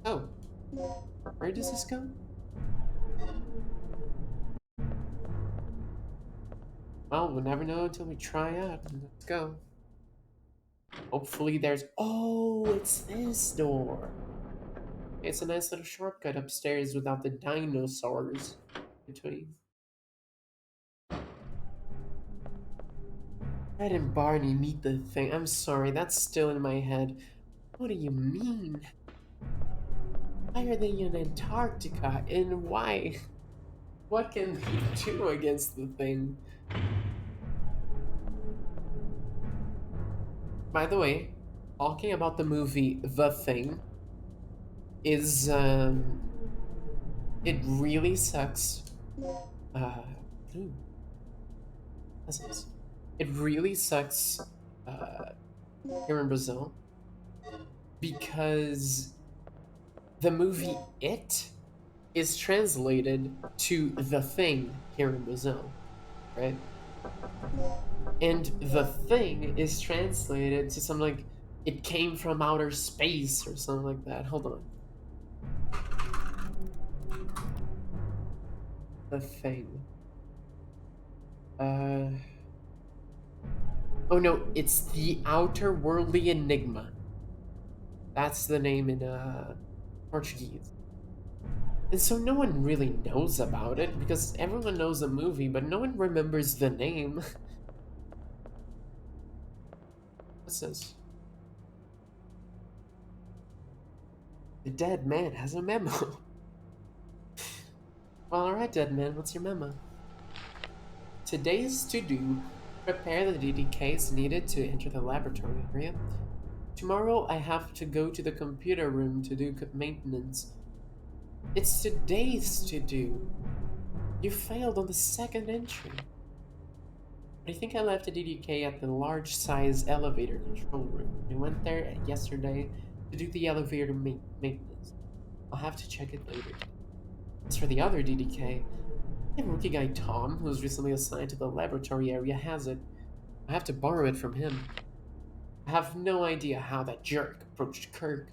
Oh. Where does this go? Well, we'll never know until we try out. Let's go. Hopefully there's... Oh, it's this door. It's a nice little shortcut upstairs without the dinosaurs between. Fred and Barney meet the thing. I'm sorry, that's still in my head. What do you mean? Why are they in Antarctica? And why? What can they do against the thing? By the way, talking about the movie The Thing is, it really sucks. Ooh. That's nice. It really sucks, here in Brazil because the movie It is translated to The Thing here in Brazil, right? And The Thing is translated to something like It Came from Outer Space or something like that. Hold on. The Thing. Oh no, it's The Outer Worldly Enigma. That's the name in Portuguese. And so no one really knows about it because everyone knows the movie, but no one remembers the name. What's this? The dead man has a memo. Well, alright, dead man, what's your memo? Today's to-do: prepare the DDKs needed to enter the laboratory area. Tomorrow I have to go to the computer room to do maintenance. It's today's to-do. You failed on the second entry. I think I left a DDK at the large size elevator control room. I went there yesterday to do the elevator maintenance. I'll have to check it later. As for the other DDK, the rookie guy Tom, who was recently assigned to the laboratory area, has it. I have to borrow it from him. I have no idea how that jerk approached Kirk,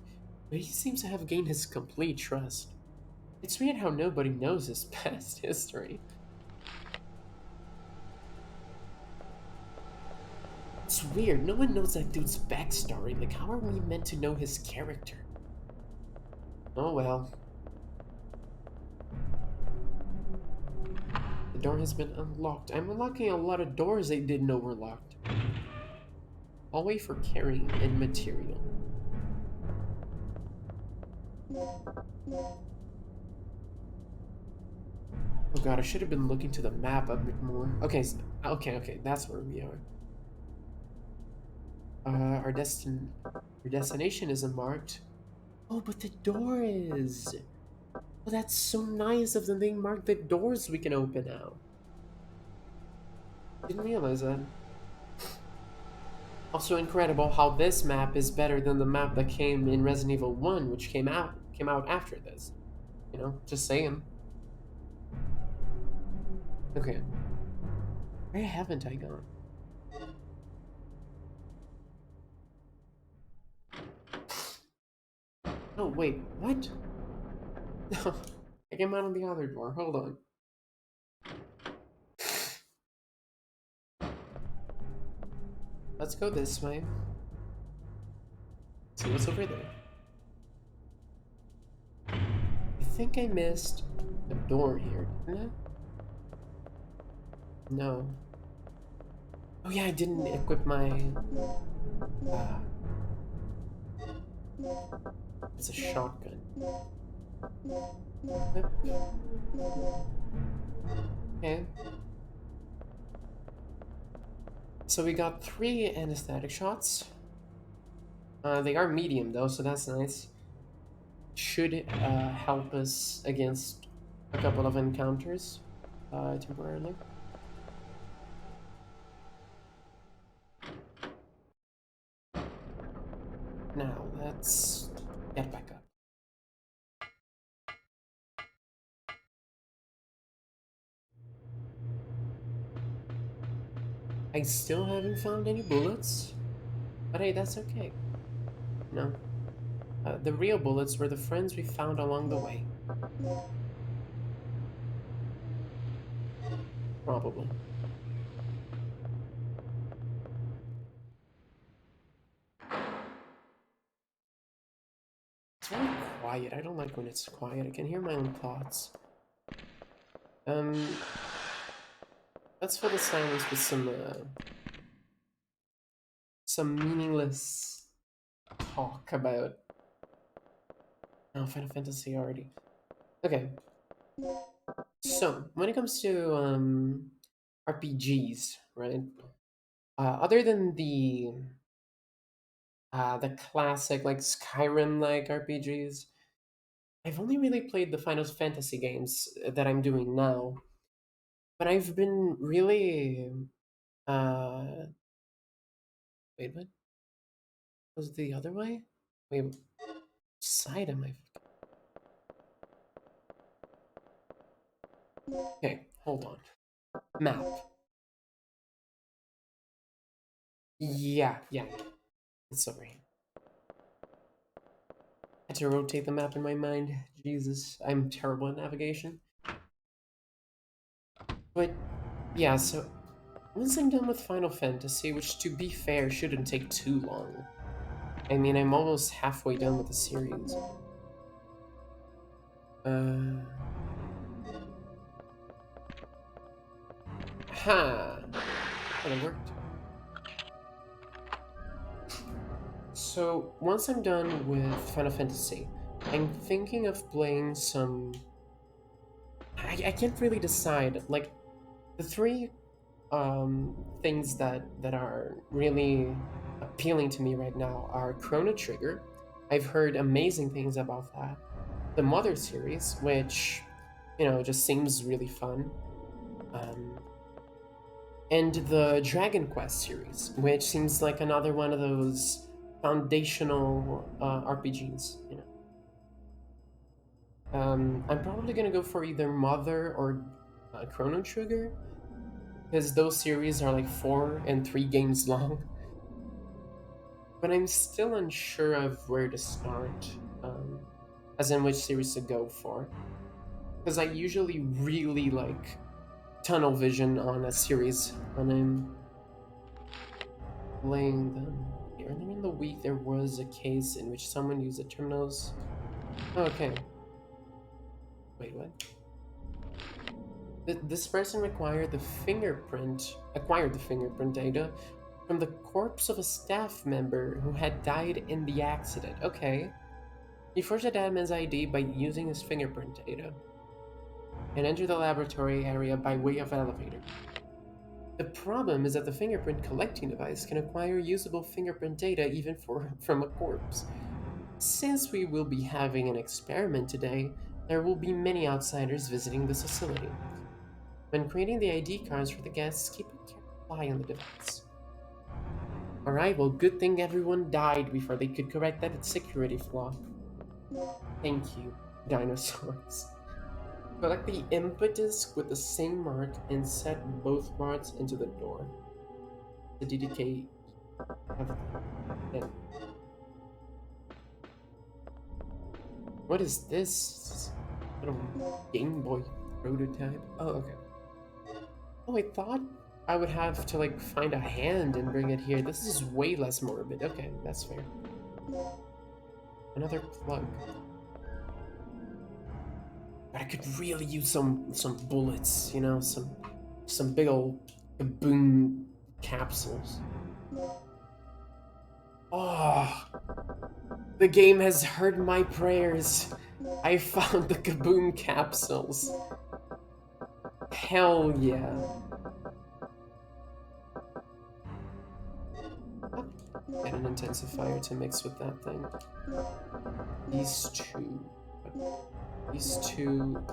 but he seems to have gained his complete trust. It's weird how nobody knows his past history. It's weird, no one knows that dude's backstory. Like, how are we meant to know his character? Oh well. The door has been unlocked. I'm unlocking a lot of doors I didn't know were locked. Hallway for carrying in material. Oh god, I should have been looking to the map a bit more. Okay, okay, that's where we are. Our destination isn't marked. Oh, but the door is. Oh, that's so nice of them. They marked the doors we can open now. Didn't realize that. Also incredible how this map is better than the map that came in Resident Evil 1, which came out after this. You know, just saying. Okay. Where haven't I gone? Oh, wait, what? No, I came out on the other door. Hold on. Let's go this way. See what's over there. I think I missed a door here, didn't I? No. Oh yeah, I didn't equip my... Uh, it's a shotgun. Equip. Okay. So we got 3 anesthetic shots. They are medium though, so that's nice. Should help us against a couple of encounters temporarily. Now let's get back up. I still haven't found any bullets, but hey, that's okay. No. The real bullets were the friends we found along the way. Probably. It's very quiet. I don't like when it's quiet. I can hear my own thoughts. Let's fill the silence with some meaningless talk about... Oh, Final Fantasy already. Okay. So, when it comes to RPGs, right? Other than the classic like Skyrim-like RPGs, I've only really played the Final Fantasy games that I'm doing now. But I've been really wait, what? Was it the other way? Wait, which side am I? Okay, hold on. Map. Yeah. It's over here. I had to rotate the map in my mind. Jesus, I'm terrible at navigation. But yeah, so once I'm done with Final Fantasy, which to be fair shouldn't take too long. I mean, I'm almost halfway done with the series. Ha! Well, it worked. So, once I'm done with Final Fantasy, I'm thinking of playing some... I can't really decide. Like, the 3 things that are really appealing to me right now are Chrono Trigger. I've heard amazing things about that. The Mother series, which, you know, just seems really fun. And the Dragon Quest series, which seems like another one of those foundational RPGs, you know. I'm probably gonna go for either Mother or Chrono Trigger, because those series are like 4 and 3 games long. But I'm still unsure of where to start, as in which series to go for. Because I usually really like tunnel vision on a series when I'm playing them. Earlier in the week, there was a case in which someone used the terminals. Okay. Wait, what? This person acquired the fingerprint data from the corpse of a staff member who had died in the accident. Okay. He forged the dead man's ID by using his fingerprint data and entered the laboratory area by way of elevator. The problem is that the fingerprint collecting device can acquire usable fingerprint data even from a corpse. Since we will be having an experiment today, there will be many outsiders visiting this facility. When creating the ID cards for the guests, keep a careful eye on the device. Alright, well, good thing everyone died before they could correct that security flaw. Thank you, dinosaurs. Collect the input disc with the same mark and set both parts into the door. The DDK everything. What is this? Little Game Boy prototype? Oh, okay. Oh, I thought I would have to like find a hand and bring it here. This is way less morbid. Okay, that's fair. Another plug. But I could really use some bullets, you know, some big old kaboom capsules. Oh, the game has heard my prayers. I found the kaboom capsules. Hell yeah. Get an intensifier to mix with that thing. These two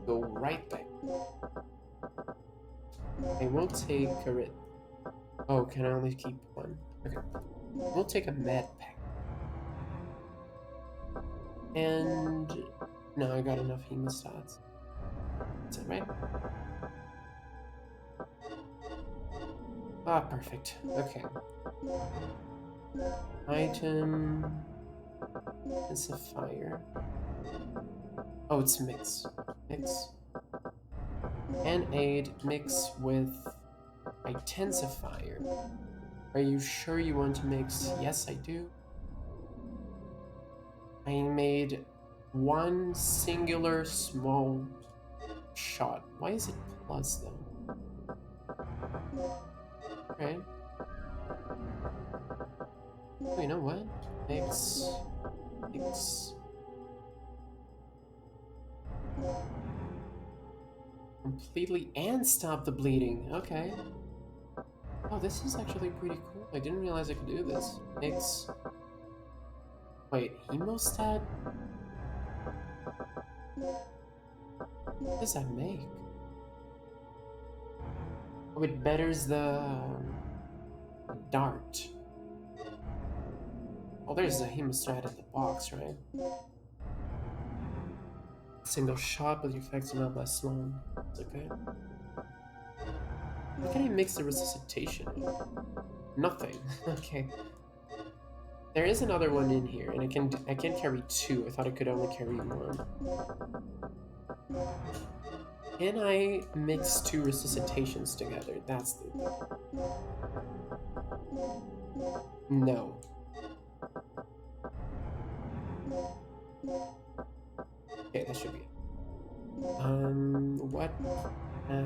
go right back. I will take a rit. Oh, can I only keep one? Okay. We'll take a med pack. And no, I got enough hemostats. Is that right? Ah, perfect. Okay. Item. It's a fire. Oh, it's mix. Mix. And aid mix with intensifier. Are you sure you want to mix? Yes, I do. I made one singular small shot. Why is it plus though? Right. Oh, you know what? Mix. Completely and stop the bleeding. Okay. Oh, this is actually pretty cool. I didn't realize I could do this. Mix. Wait, hemostat? What does that make? Oh, it betters the dart. Oh, there's a hemostat in the box, right? Single shot, but the effects are not less long. It's okay. How can I mix the resuscitation? Nothing. Okay. There is another one in here, and I can carry two. I thought I could only carry one. Can I mix two resuscitations together? That's the no. Okay, that should be it. What how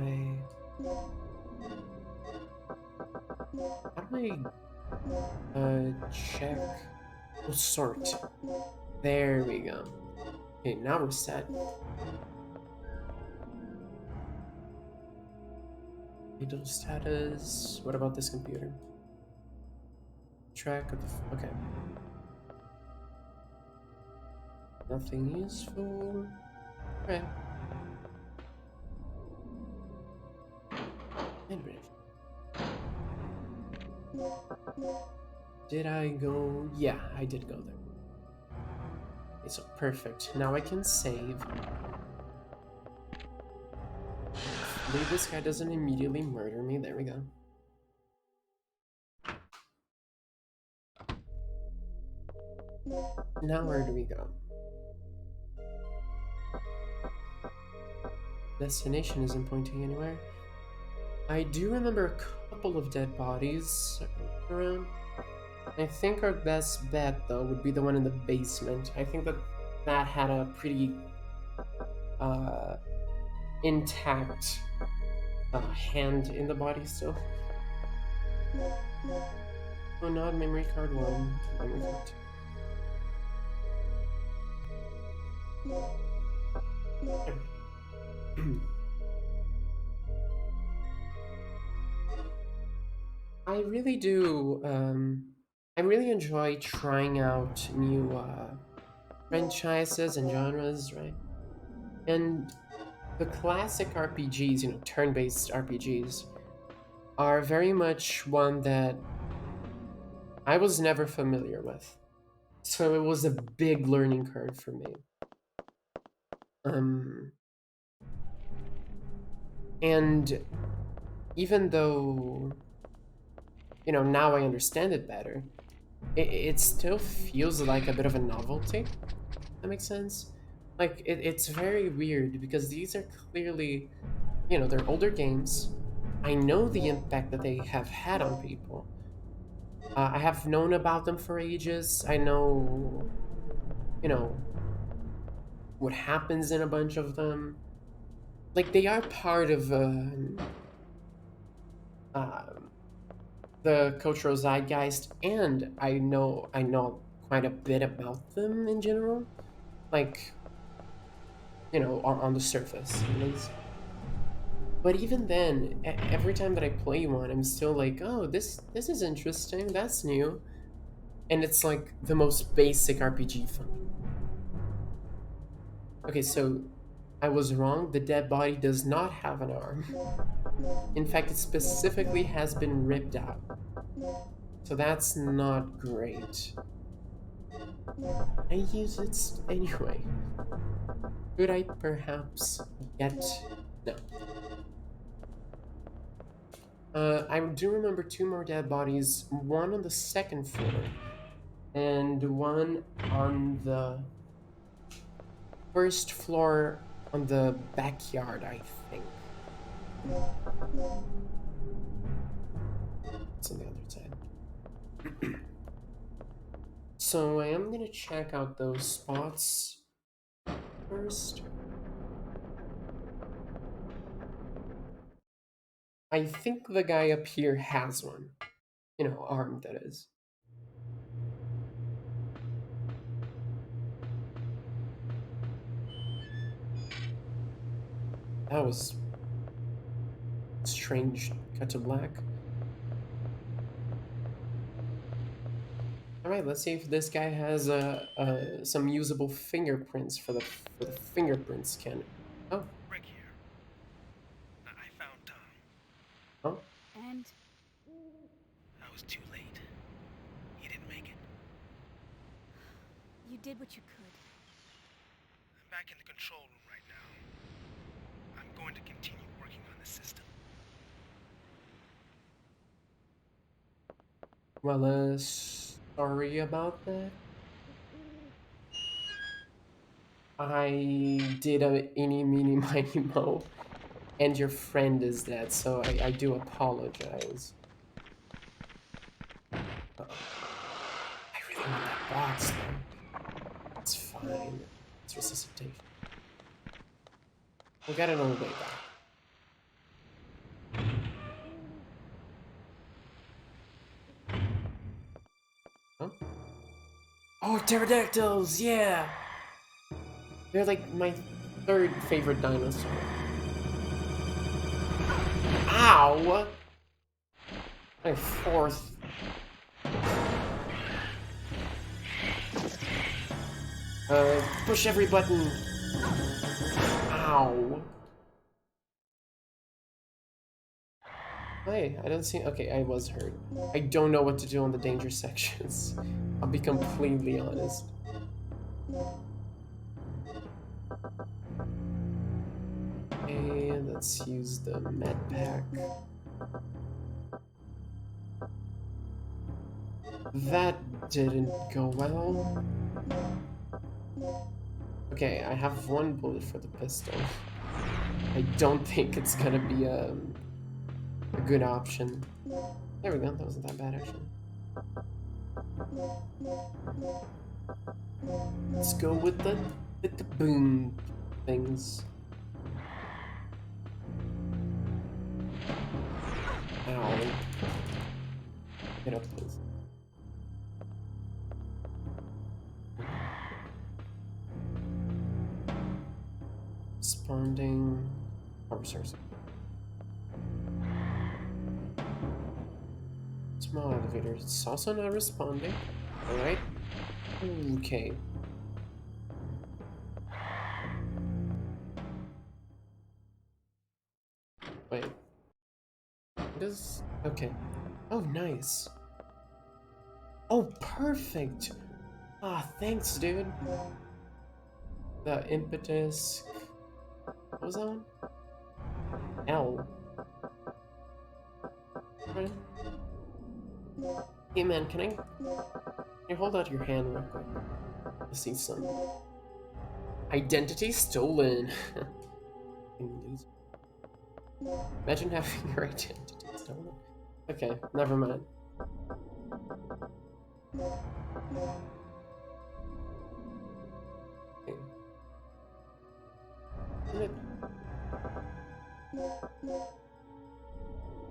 do I check? Oh, sort. There we go. Okay, now we're set. Idle status. What about this computer? Track of the. Okay. Nothing useful. Okay. Anyway. Did I go? Yeah, I did go there. Okay, so perfect. Now I can save. Hopefully this guy doesn't immediately murder me. There we go. Now where do we go? Destination isn't pointing anywhere. I do remember a couple of dead bodies around. I think our best bet, though, would be the one in the basement. I think that had a pretty intact hand in the body still. Oh, not memory card 1, memory card 2. I really do. I really enjoy trying out new franchises and genres, right? And the classic RPGs, you know, turn-based RPGs, are very much one that I was never familiar with. So it was a big learning curve for me. And even though, you know, now I understand it better, it still feels like a bit of a novelty. That makes sense? Like, it's very weird because these are clearly, you know, they're older games. I know the impact that they have had on people. I have known about them for ages. I know, you know, what happens in a bunch of them. Like, they are part of um, the cultural zeitgeist, and I know quite a bit about them in general. Like, on the surface, at least. But even then, every time that I play one, I'm still like, oh, this is interesting. That's new, and it's like the most basic RPG fun. Okay, so I was wrong. The dead body does not have an arm. In fact, it specifically has been ripped out. So that's not great. I use it anyway. Could I perhaps get... No. I do remember two more dead bodies, one on the second floor, and one on the first floor on the backyard, I think. It's on the other side. So I am gonna check out those spots first. I think the guy up here has one. Armed, that is. That was strange. Cut to black. All right, let's see if this guy has some usable fingerprints for the fingerprint scanner. Oh, Rick here. I found Tom. oh, And I was too late. He didn't make it. you did what you could. I'm back in the control room right now. I'm going to continue working on the system. well, sorry about that. I did a eeny, meeny, miny, mo, and your friend is dead, so I do apologize. Uh-oh. I really want that box, though. It's fine. It's resuscitation. We'll get it on the way back. Huh? Oh, pterodactyls! Yeah! They're like my third favorite dinosaur. Ow! My fourth. Push every button. Ow. Hey, I don't see. Okay, I was hurt. I don't know what to do on the danger sections. I'll be completely honest. Okay, let's use the med pack. That didn't go well. Okay, I have one bullet for the pistol. I don't think it's gonna be a good option. There we go, that wasn't that bad actually. Let's go with the boom things. Ow. Get up, please. Responding. Power source. Small elevator. It's also not responding. Alright. Okay. Wait. What is... Okay. Oh, nice. Oh, perfect! Ah, thanks, dude. The impetus... What was that one? L. Right. Hey man, can you hold out your hand real quick? I see some. Identity stolen. Imagine having your identity stolen. Okay, never mind. Okay.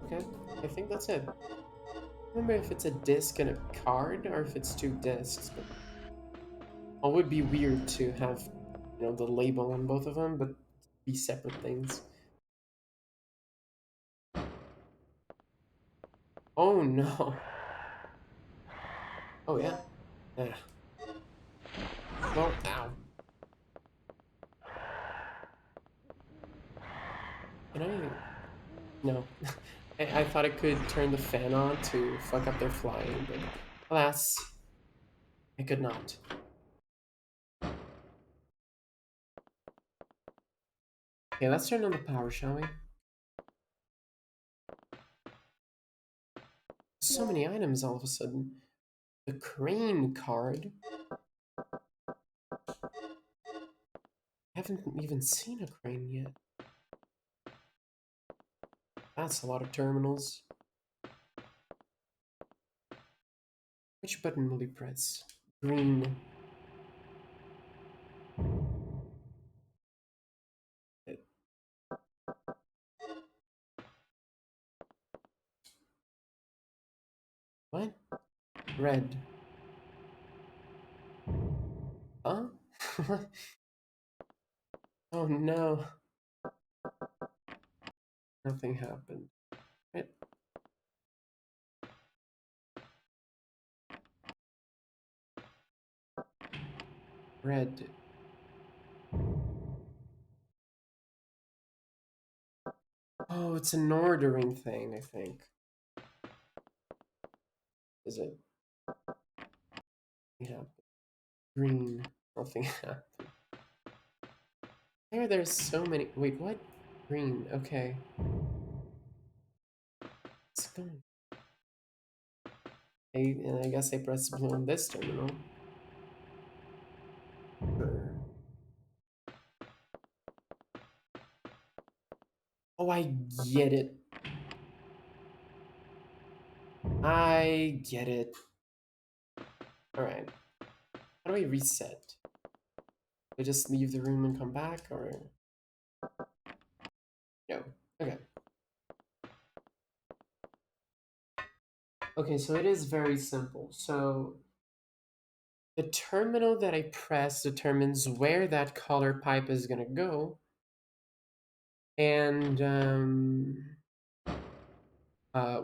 Okay, I think that's it. I don't remember if it's a disc and a card or if it's two discs, but it would be weird to have, you know, the label on both of them, but be separate things. Oh no. Oh yeah. Yeah. Well, ow. Can I? No. I thought I could turn the fan on to fuck up their flying, but alas, I could not. Okay, let's turn on the power, shall we? So many items all of a sudden. The crane card. I haven't even seen a crane yet. That's a lot of terminals. Which button will you press? Green. What? Red. Huh? Oh no. Nothing happened. Right? Red. Oh, it's an ordering thing, I think. Is it? Yeah. Green. Nothing happened. There's so many. Wait, what? Green. Okay. It's going. And I guess I press blue on this terminal. Sure. Oh, I get it. I get it. Alright. How do I reset? Do I just leave the room and come back, or... No. Okay. Okay, so it is very simple. So the terminal that I press determines where that color pipe is gonna go, and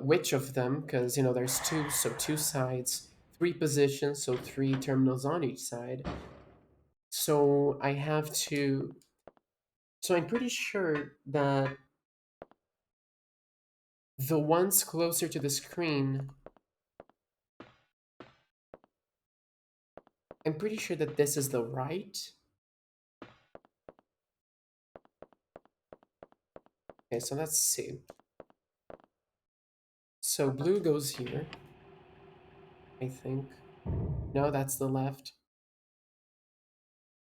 which of them, because you know there's two, so two sides, three positions, so three terminals on each side. So I have to. So I'm pretty sure that the ones closer to the screen, I'm pretty sure that this is the right. Okay, so let's see. So blue goes here, I think. No, that's the left.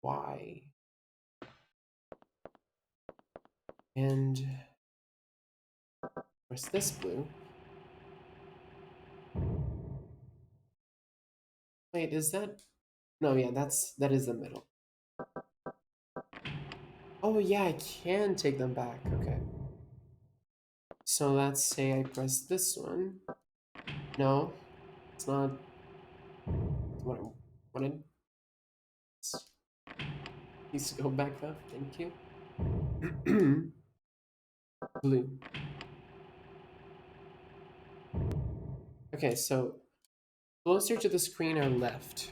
Y. And where's this blue? Wait, is that? No, yeah, that is the middle. Oh yeah, I can take them back. Okay. So let's say I press this one. No, it's not what I wanted. Please go back up. Thank you. Blue. Okay, so closer to the screen are left.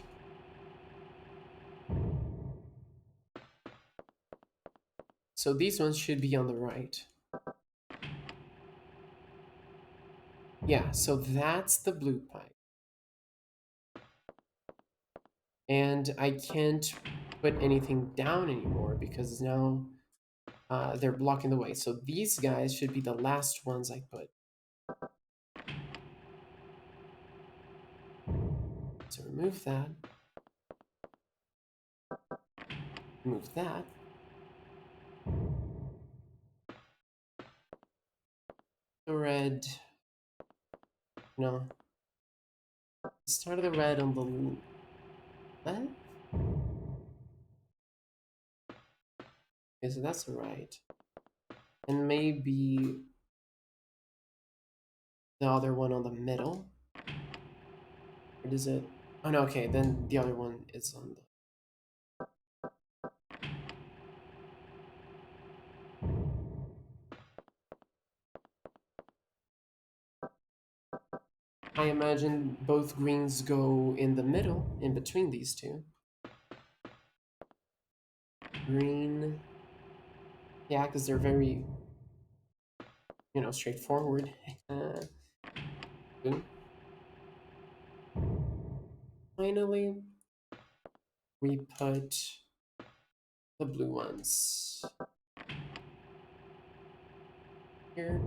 So these ones should be on the right. Yeah, so that's the blue pipe. And I can't put anything down anymore because now they're blocking the way. So these guys should be the last ones I put. So remove that. Remove that. The red. No. Start of the red on the left. Okay, so that's the right. And maybe the other one on the middle. Or does it? Oh no, okay, then the other one is on the... I imagine both greens go in the middle, in between these two. Green. Yeah, because they're very, you know, straightforward. Blue. Finally, we put the blue ones here.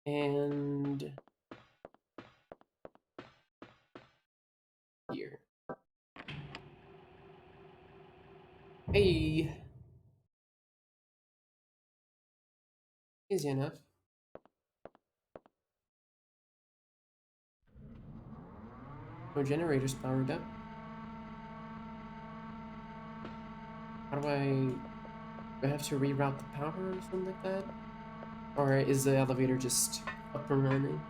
And here. Hey! Easy enough. No generators powered up. How do I have to reroute the power or something like that? Or is the elevator just up and running?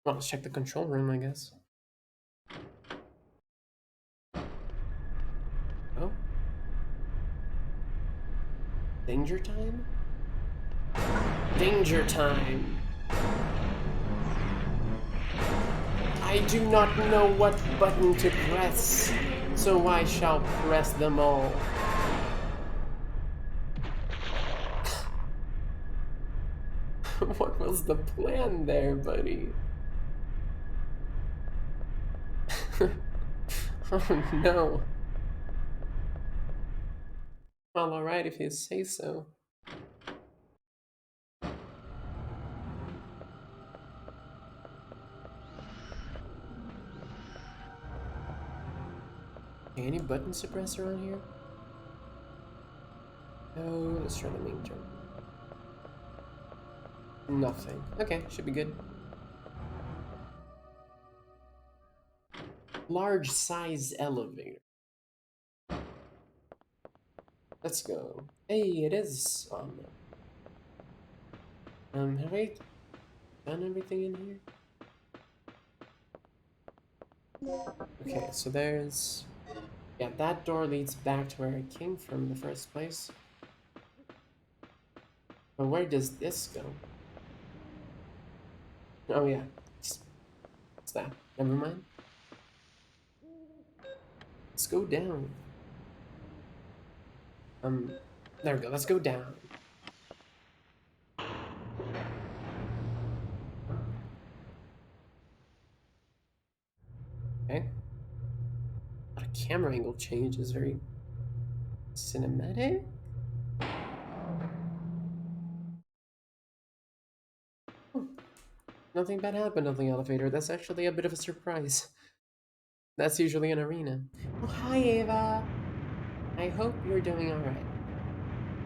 Well, let's check the control room, I guess. Oh? Danger time? Danger time! I do not know what button to press, so I shall press them all. What was the plan there, buddy? Oh no. Well, alright if you say so. Okay, any buttons to press around here? No, let's try the main jump. Nothing. Okay, should be good. Large size elevator. Let's go. Hey, it is on there. Have I done everything in here? Okay, so there's... Yeah, that door leads back to where I came from in the first place. But where does this go? Oh yeah. What's that? Never mind. Let's go down. There we go. Let's go down. Okay. A camera angle change is very cinematic. Oh, nothing bad happened on the elevator. That's actually a bit of a surprise. That's usually an arena. Oh, hi, Ava. I hope you're doing alright.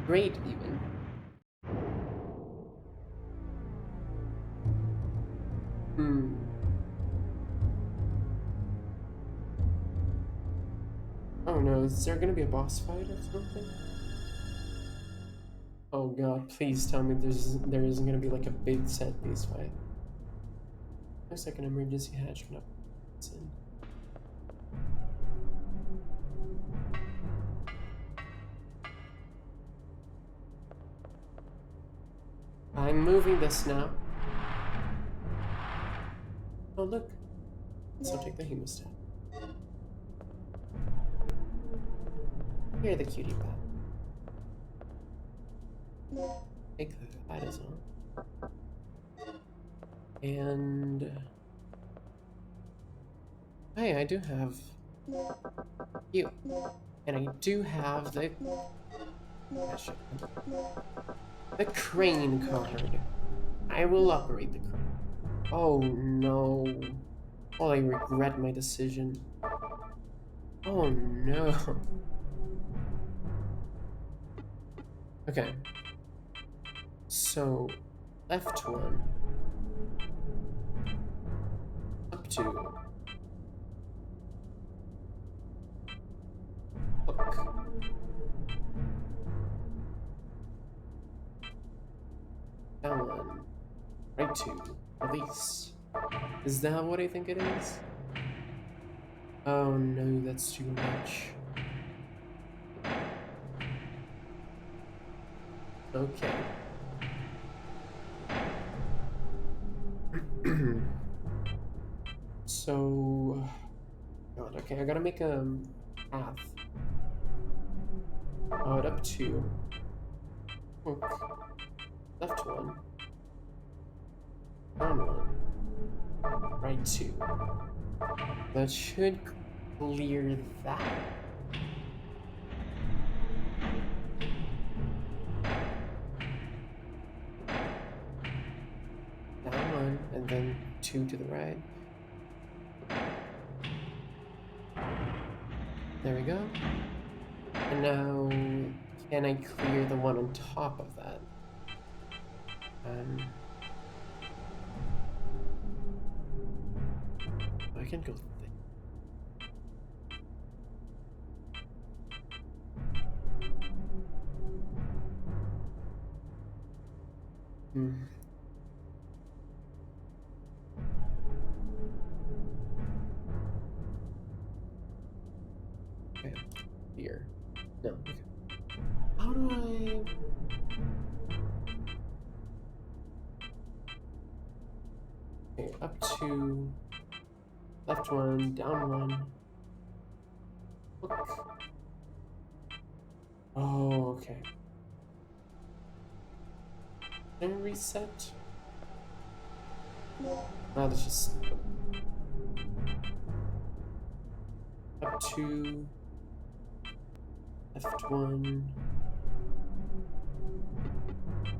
Great, even. Oh no, is there gonna be a boss fight or something? Oh god, please tell me there isn't gonna be like a big set piece fight. Looks like an emergency hatch can it's in. I'm moving this now. Oh look. So take the hemostat. You're the cutie pie. Take that as well. And hey, I do have you. And I do have the crane card. I will operate the crane. Oh no. Oh, I regret my decision. Oh no. Okay. So, left one. Up two. Hook. Right 2. Release. Is that what I think it is? Oh no, that's too much. Okay. So... God, okay, I gotta make a path. Out up 2. Hook. Left 1. Down 1. Right 2. That should clear that. Down 1, and then 2 to the right. There we go. And now, can I clear the one on top of that? I can go there. Okay, here. No, okay. How do I... Okay, up 2, left 1, down 1. Hook. Oh, okay. Then reset. Now let's just up 2, left 1.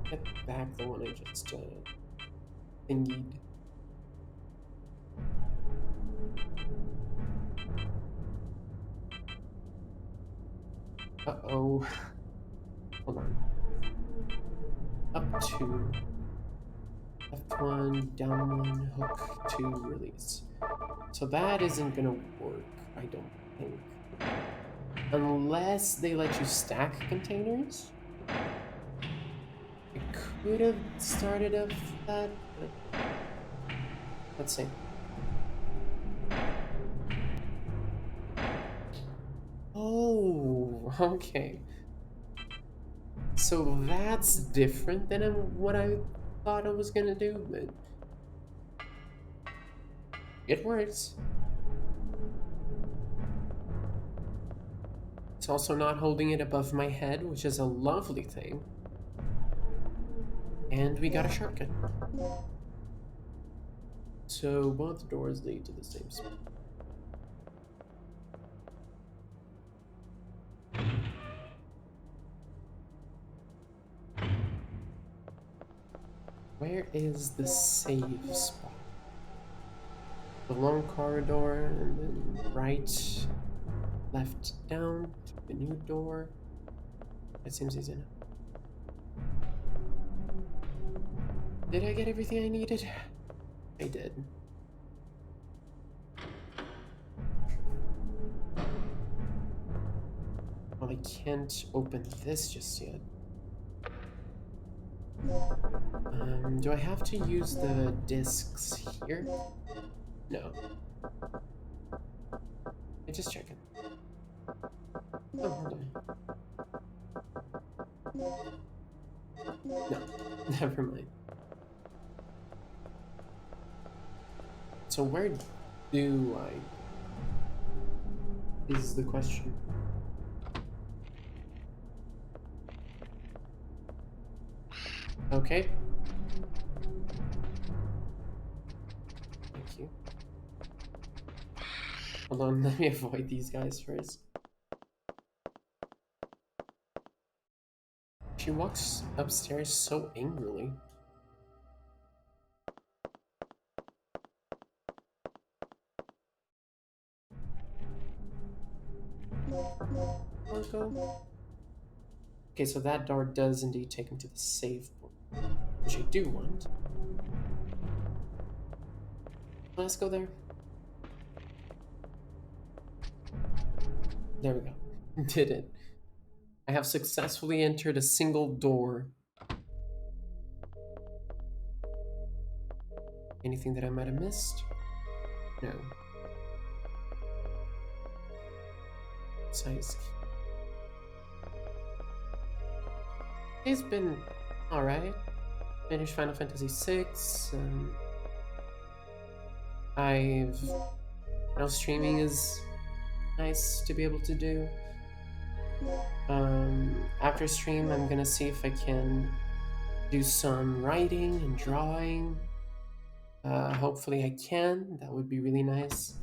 Get back the one I just thingied. Uh-oh. Hold on. Up 2. Left 1, down 1, hook 2, release. So that isn't gonna work, I don't think. Unless they let you stack containers. I could have started up that, but let's see. Oh, okay. So that's different than what I thought I was gonna do, but it works. It's also not holding it above my head, which is a lovely thing. And we got a shortcut. So both doors lead to the same spot. Where is the save spot? The long corridor, and then right, left, down, to the new door. That seems easy enough. Did I get everything I needed? I did. Well, I can't open this just yet. Do I have to use the discs here? No. I just checking. Oh, hold on. No, never mind. So where do I... is the question. Okay. Thank you. Hold on, let me avoid these guys first. She walks upstairs so angrily. Okay, so that door does indeed take me to the save point, which I do want. Let's go there. There we go. Did it. I have successfully entered a single door. Anything that I might have missed? No. Size. It's been alright. Finished Final Fantasy VI. I've now streaming is nice to be able to do. After stream, I'm gonna see if I can do some writing and drawing. Hopefully I can. That would be really nice.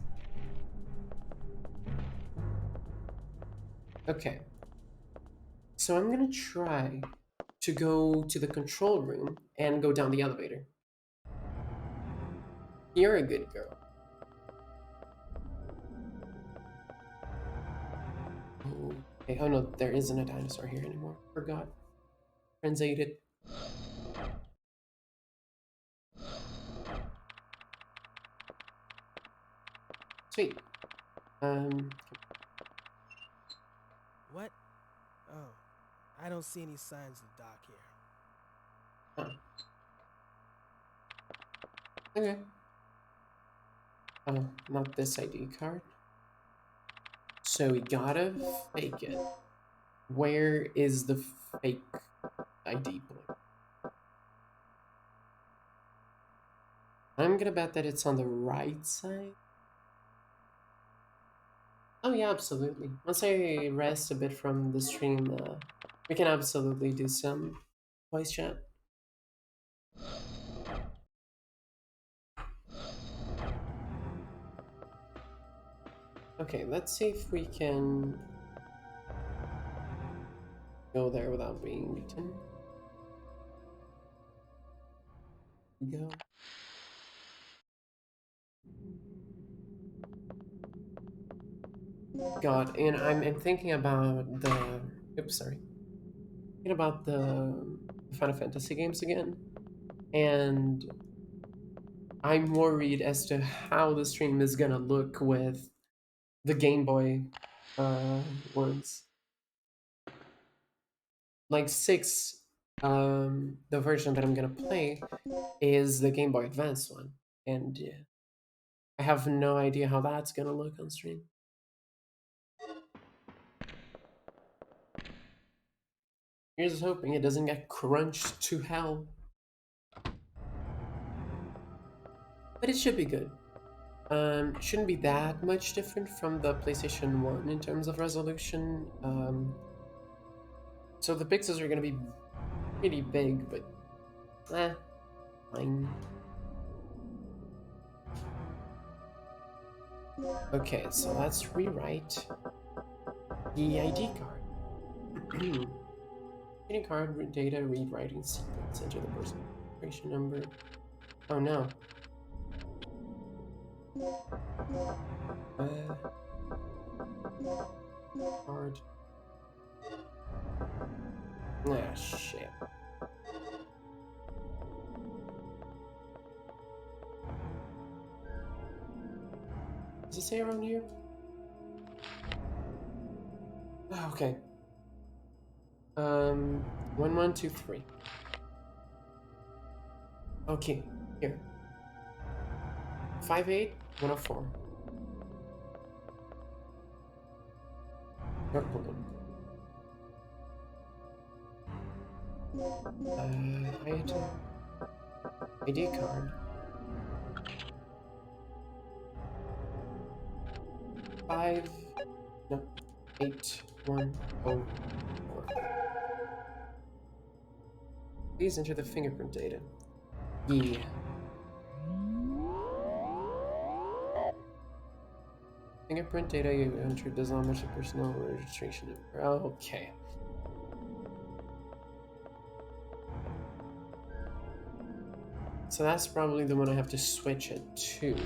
Okay. So I'm gonna try to go to the control room and go down the elevator. You're a good girl. Okay. Oh no, there isn't a dinosaur here anymore. Forgot. Friends ate it. Sweet. What? Oh, I don't see any signs of Doc here. Oh. Okay. Oh, not this ID card. So we gotta fake it. Where is the fake ID point? I'm gonna bet that it's on the right side. Oh yeah, absolutely. Once I rest a bit from the stream, we can absolutely do some voice chat. Okay, let's see if we can go there without being beaten. Go. God, and I'm thinking about the... Oops, sorry. Thinking about the Final Fantasy games again. And I'm worried as to how the stream is gonna look with the Game Boy ones. Like 6, the version that I'm gonna play is the Game Boy Advance one. And I have no idea how that's gonna look on stream. Here's hoping it doesn't get crunched to hell. But it should be good. Shouldn't be that much different from the PlayStation 1 in terms of resolution. So the pixels are gonna be pretty big, but fine. Okay, so let's rewrite the ID card. ID card data read writing sequence. Enter the person registration number. Oh no. Card. Ah, shit. Does it say around here? Oh, okay. 1123. Okay, here. 58104. Item. ID card. 8104. Please enter the fingerprint data. Yeah. Fingerprint data you entered does not match the personal registration number. Okay. So that's probably the one I have to switch it to.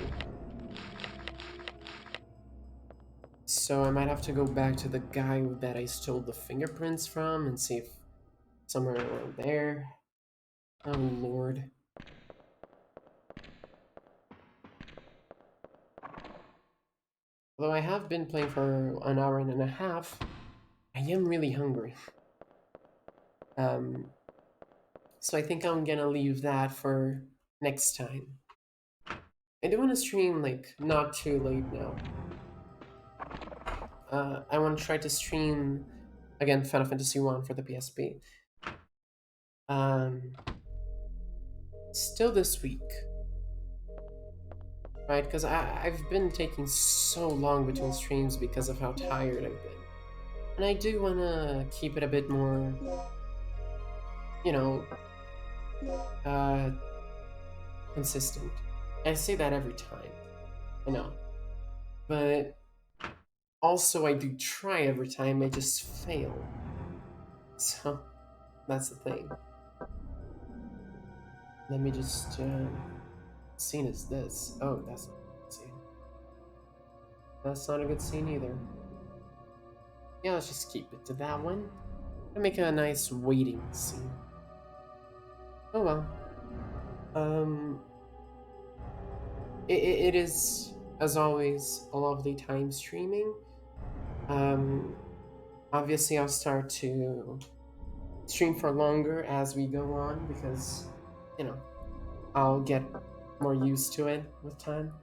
So I might have to go back to the guy that I stole the fingerprints from and see if somewhere around there. Oh lord. Although I have been playing for an hour and a half, I am really hungry. So I think I'm gonna leave that for next time. I do want to stream like not too late now. I want to try to stream again Final Fantasy 1 for the PSP. Um, Still this week, right? Because I've been taking so long between streams because of how tired I've been, and I do want to keep it a bit more, you know, uh, consistent. I say that every time, I know, but also I do try every time. I just fail. So that's the thing. Let me just. What scene is this? Oh, that's not a good scene. That's not a good scene either. Yeah, let's just keep it to that one. And make a nice waiting scene. Oh well. Um, it is, as always, a lovely time streaming. Um, Obviously, I'll start to stream for longer as we go on because, you know, I'll get more used to it with time.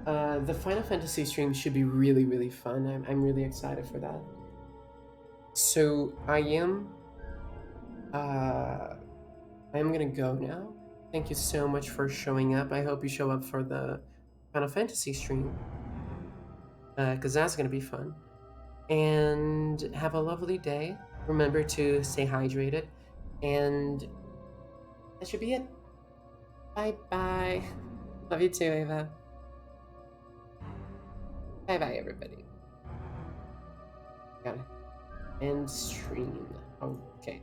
The Final Fantasy stream should be really, really fun. I'm really excited for that. So uh, I am gonna go now. Thank you so much for showing up. I hope you show up for the Final Fantasy stream, because that's gonna be fun. And have a lovely day. Remember to stay hydrated, and that should be it. Bye bye. Love you too, Ava. Bye bye, everybody. Got it. End stream. Okay.